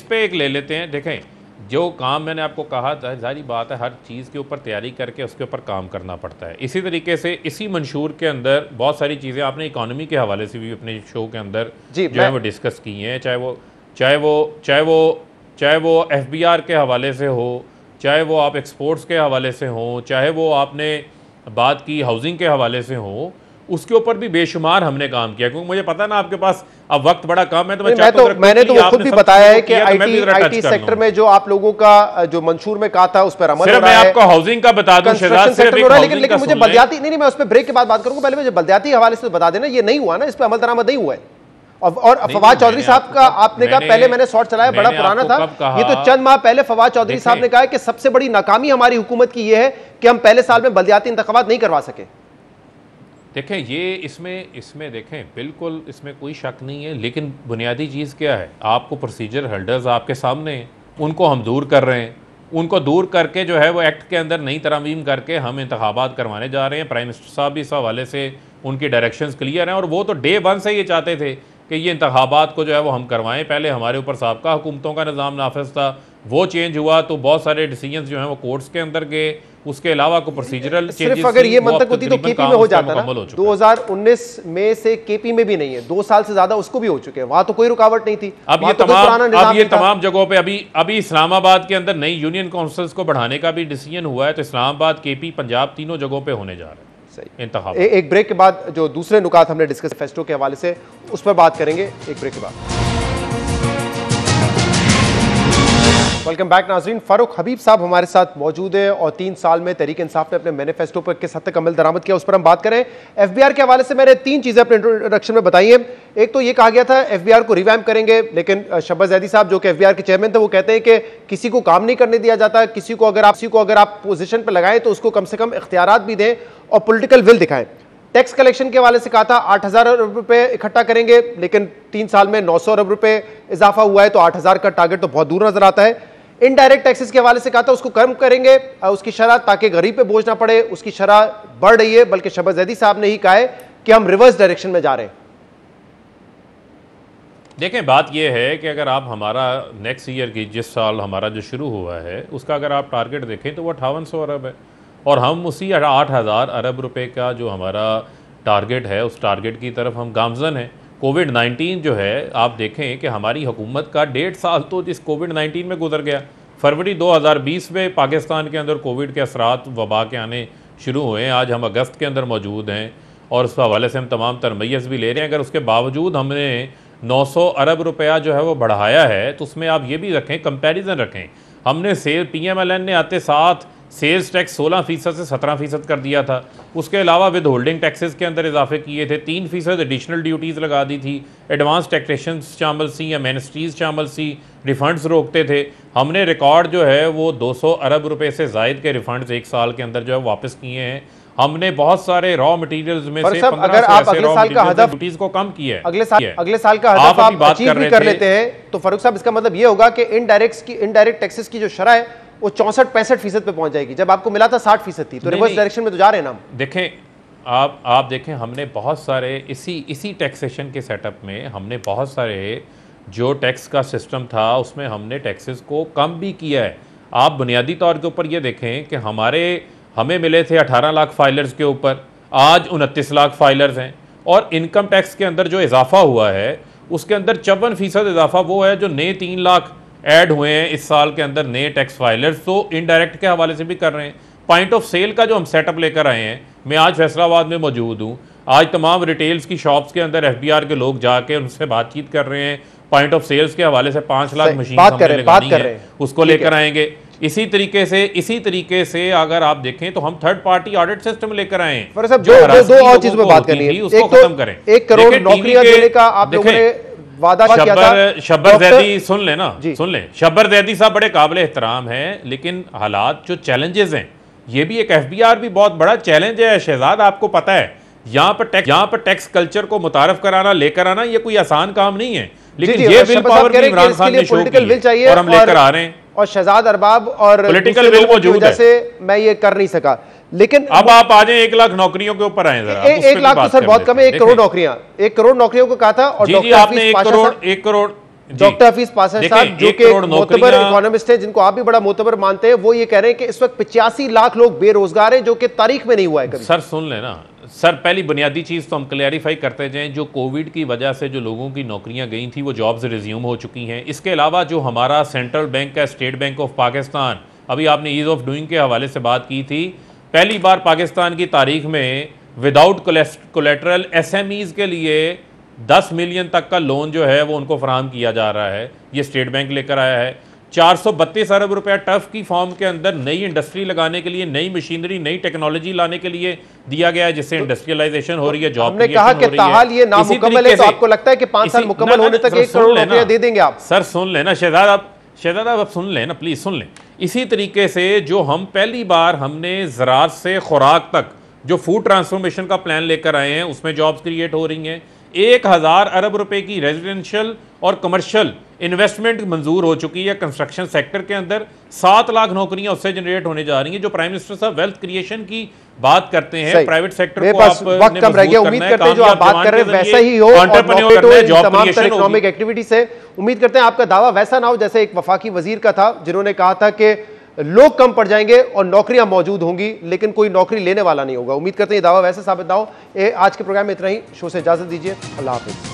पे एक ले लेते हैं। देखें, जो काम मैंने आपको कहा था, सारी बात है, हर चीज़ के ऊपर तैयारी करके उसके ऊपर काम करना पड़ता है। इसी तरीके से इसी मंशूर के अंदर बहुत सारी चीज़ें आपने इकोनॉमी के हवाले से भी अपने शो के अंदर जो है वो डिस्कस की हैं, चाहे वो FBR के हवाले से हो, चाहे वो आप एक्सपोर्ट्स के हवाले से हो, चाहे वो आपने बात की हाउसिंग के हवाले से हो, उसके ऊपर भी बेशुमार हमने काम किया। क्योंकि मुझे पता ना आपके पास अब वक्त बड़ा कम है, तो मैंने तो खुद भी बताया है कि आईटी सेक्टर में जो आप लोगों का जो मंशूर में कहा था उस पर अमल हो रहा है। मैं आपको हाउसिंग का बता दूं शहजाद, लेकिन मुझे बलदियाती नहीं, मैं उस पर ब्रेक के बाद बात करूंगा, पहले मुझे बलदियाती हवाले से बता देना, ये नहीं हुआ ना, इस पर अमल दरामद नहीं हुआ है। और फवाद चौधरी साहब का आपने कहा, पहले मैंने शॉर्ट चलाया, बड़ा पुराना था, ये तो चंद माह पहले फवाद चौधरी साहब ने कहा कि सबसे बड़ी नाकामी हमारी हुकूमत की ये है कि हम पहले साल में बलदियाती इंतखाबात नहीं करवा सके। देखें, ये इसमें देखें, बिल्कुल इसमें कोई शक नहीं है, लेकिन बुनियादी चीज़ क्या है, आपको प्रोसीजर होल्डर्स आपके सामने हैं, उनको हम दूर कर रहे हैं, उनको दूर करके जो है वो एक्ट के अंदर नई तरमीम करके हम इंतखाबात करवाने जा रहे हैं। प्राइम मिनिस्टर साहब भी इस हवाले से उनकी डायरेक्शंस क्लियर हैं, और वो तो डे 1 से ये चाहते थे कि ये इंतखाबात को जो है वो हम करवाएं। पहले हमारे ऊपर साबका हुकूमतों का निज़ाम नाफिज था, वो चेंज हुआ तो बहुत सारे डिसीजंस जो हैं वो कोर्ट्स के अंदर गए, उसके अलावा को प्रोसीजरल सिर्फ अगर ये मंतक होती तो केपी में हो जाता ना, 2019 में से केपी में भी नहीं है, 2 साल से ज्यादा उसको भी हो चुके हैं, वहां तो कोई रुकावट नहीं थी। अब ये तमाम जगहों पे अभी इस्लामाबाद के अंदर नई यूनियन काउंसिल्स को बढ़ाने का भी डिसीजन हुआ है, तो इस्लामाबाद, केपी, पंजाब तीनों जगहों पे होने जा रहे हैं। एक ब्रेक के बाद जो दूसरे नुकात हमने डिस्कस फेस्टो के हवाले से उस पर बात करेंगे, एक ब्रेक के बाद। वेलकम बैक नाज़रीन, फारूक हबीब साहब हमारे साथ मौजूद है और 3 साल में तहरीक इंसाफ ने अपने मैनिफेस्टो पर किस हद तक अमल दरामद किया उस पर हम बात करें। FBR के हवाले से मैंने 3 चीज़ें अपने इंट्रोडक्शन में बताई हैं। एक तो ये कहा गया था FBR को रिवैम्प करेंगे, लेकिन शहबाज ज़ैदी साहब जो कि FBR के चेयरमैन थे वो कहते हैं कि किसी को काम नहीं करने दिया जाता, किसी को अगर आप पोजीशन पर लगाएं तो उसको कम से कम इख्तियारात भी दें और पॉलिटिकल विल दिखाएं। टैक्स कलेक्शन के हवाले से कहा था 8,000 अरब रुपए इकट्ठा करेंगे, लेकिन 3 साल में 900 अरब रुपए इजाफा हुआ है, तो 8,000 का टारगेट तो बहुत दूर नजर आता है। इनडायरेक्ट टैक्सेस के हवाले से कहा था उसको कम करेंगे, उसकी शरह ताकि गरीब पे बोझ ना पड़े, उसकी शरह बढ़ रही है, बल्कि शहबाज ज़ैदी साहब ने ही कहा है कि हम रिवर्स डायरेक्शन में जा रहे हैं। देखें, बात यह है कि अगर आप हमारा नेक्स्ट ईयर की, जिस साल हमारा जो शुरू हुआ है उसका अगर आप टारगेट देखें तो वो 5800 अरब है, और हम उसी 8,000 अरब रुपए का जो हमारा टारगेट है उस टारगेट की तरफ हम गामजन हैं। कोविड-19 जो है, आप देखें कि हमारी हुकूमत का 1.5 साल तो जिस कोविड-19 में गुजर गया। फरवरी 2020 में पाकिस्तान के अंदर कोविड के असरात वबा के आने शुरू हुए हैं, आज हम अगस्त के अंदर मौजूद हैं और उस हवाले से हम तमाम तरमय्यज़ भी ले रहे हैं। अगर उसके बावजूद हमने 900 अरब रुपया जो है वो बढ़ाया है, तो उसमें आप ये भी रखें, कंपैरिजन रखें, हमने PMLN ने आते साथ सेल्स टैक्स 16% से 17% कर दिया था, उसके अलावा विद होल्डिंग टैक्सेस के अंदर इजाफे किए थे, 3% एडिशनल ड्यूटीज़ लगा दी थी, एडवांस टैक्सेशन शामिल सी, एमनेस्टीज़ शामिल सी, रिफंड्स रोकते थे। हमने रिकॉर्ड जो है वो 200 अरब रुपए से जायद के रिफंड्स 1 साल के अंदर जो है वापस किए हैं। हमने बहुत सारे रॉ मटीरियल्स में से 1500 अगले साल का हदफ ड्यूटीज को कम किया है, अगले साल का हदफ आप अचीव भी कर लेते हैं, तो फारूक साहब इसका मतलब ये होगा कि इनडायरेक्ट टैक्सेस की जो शरह है वो 64-65% पे पहुंच जाएगी, जब आपको मिला था 60% थी, तो रिवर्स डायरेक्शन में तो जा रहे हैं ना। देखें, आप देखें, हमने बहुत सारे इसी टैक्सेशन के सेटअप में हमने बहुत सारे जो टैक्स का सिस्टम था उसमें हमने टैक्सेस को कम भी किया है। आप बुनियादी तौर के ऊपर ये देखें कि हमें मिले थे 18 लाख फाइलर्स के ऊपर, आज 29 लाख फाइलर्स हैं, और इनकम टैक्स के अंदर जो इजाफा हुआ है उसके अंदर 54% इजाफा वो है जो नए 3 लाख ऐड हुए हैं इस साल के अंदर नए टैक्स फाइलर्स, तो इनडायरेक्ट के हवाले से भी कर रहे हैं। पॉइंट ऑफ सेल का जो हम सेटअप लेकर आए हैं, मैं आज फैसलाबाद में मौजूद हूँ, आज तमाम रिटेल्स की शॉप्स के अंदर FBR के लोग जाके उनसे बातचीत कर रहे हैं, पॉइंट ऑफ सेल्स के हवाले से 5 लाख मशीन उसको लेकर आएंगे। इसी तरीके से अगर आप देखें तो हम थर्ड पार्टी ऑडिट सिस्टम लेकर आए हैं। दो और चीजों पर बात करनी है, उसको खत्म करें। 1 करोड़ नौकरियां देने का आप लोगों ने वादा किया था। शब्बर ज़ैदी सुन लें, शब्बर ज़ैदी साहब बड़े काबिल एहतराम हैं, लेकिन हालात जो चैलेंजेस हैं, ये भी एक FBR भी बहुत बड़ा चैलेंज है शहजाद, आपको पता है। यहाँ पर टैक्स कल्चर को मुतारफ कराना, लेकर आना, ये कोई आसान काम नहीं है, लेकिन ये विल पावर भी इमरान खान ने शो की और हम लेकर आ रहे हैं, और शहजाद अरबाब और पॉलिटिकल विल मौजूद है, जैसे मैं ये कर नहीं सका। लेकिन अब आप आ जाए 1 लाख नौकरियों के ऊपर आए जरा। 1 लाख तो सर बहुत कम है, 1 करोड़ नौकरियां, 1 करोड़ नौकरियों को कहा था, और जी आपने 1 करोड़ डॉक्टर हफीज पासर साहब जो कि मोतबर इकोनॉमिस्ट है, जिनको आप भी बड़ा मोतबर मानते हैं, वो ये कह रहे हैं कि इस वक्त 85 लाख लोग बेरोजगार हैं, जो कि तारीख में नहीं हुआ है कभी। सर सुन लेना सर, पहली बुनियादी चीज तो हम क्लैरिफाई करते जाएं, जो कोविड की वजह से जो लोगों की नौकरियां गई थी वो जॉब्स रिज्यूम हो चुकी हैं। इसके अलावा जो हमारा सेंट्रल बैंक है, स्टेट बैंक ऑफ पाकिस्तान, अभी आपने ईज ऑफ डूइंग के हवाले से बात की थी, पहली बार पाकिस्तान की तारीख में विदाउट कोलेटरल एसएमईज के लिए 10 मिलियन तक का लोन जो है वो उनको फराहम किया जा रहा है। ये स्टेट बैंक लेकर आया है। 432 अरब रुपया टफ की फॉर्म के अंदर नई इंडस्ट्री लगाने के लिए, नई मशीनरी, नई टेक्नोलॉजी लाने के लिए दिया गया है, जिससे इंडस्ट्रियलाइजेशन हो रही है, जॉब हमने कहा कि ताहाल ये नामुकम्मल है, तो आपको लगता है कि 5 साल मुकम्मल होने तक 1 करोड़ रुपया दे देंगे आप? सर सुन लेना शहजाद आप सुन लें ना, प्लीज सुन लें। इसी तरीके से जो हम पहली बार हमने ज़राअत से खुराक तक जो फूड ट्रांसफॉर्मेशन का प्लान लेकर आए हैं, उसमें जॉब्स क्रिएट हो रही हैं। 1000 अरब रुपए की रेजिडेंशियल और कमर्शियल इन्वेस्टमेंट मंजूर हो चुकी है कंस्ट्रक्शन सेक्टर के अंदर। 7 लाख नौकरियां उससे जनरेट होने जा रही हैं। जो प्राइम मिनिस्टर साहब वेल्थ क्रिएशन की बात करते हैं, प्राइवेट सेक्टर को आप वक्त कम रह गया, उम्मीद करते हैं जो आप बात कर रहे हैं वैसा ही हो, और तमाम इकोनॉमिक एक्टिविटी से उम्मीद करते हैं आपका दावा वैसा ना हो जैसे एक वफाकी वजीर का था, जिन्होंने कहा था कि लोग कम पड़ जाएंगे और नौकरियां मौजूद होंगी लेकिन कोई नौकरी लेने वाला नहीं होगा। उम्मीद करते हैं ये दावा वैसे साबित ना हो। आज के प्रोग्राम में इतना ही। शो से इजाजत दीजिए। अल्लाह हाफिज।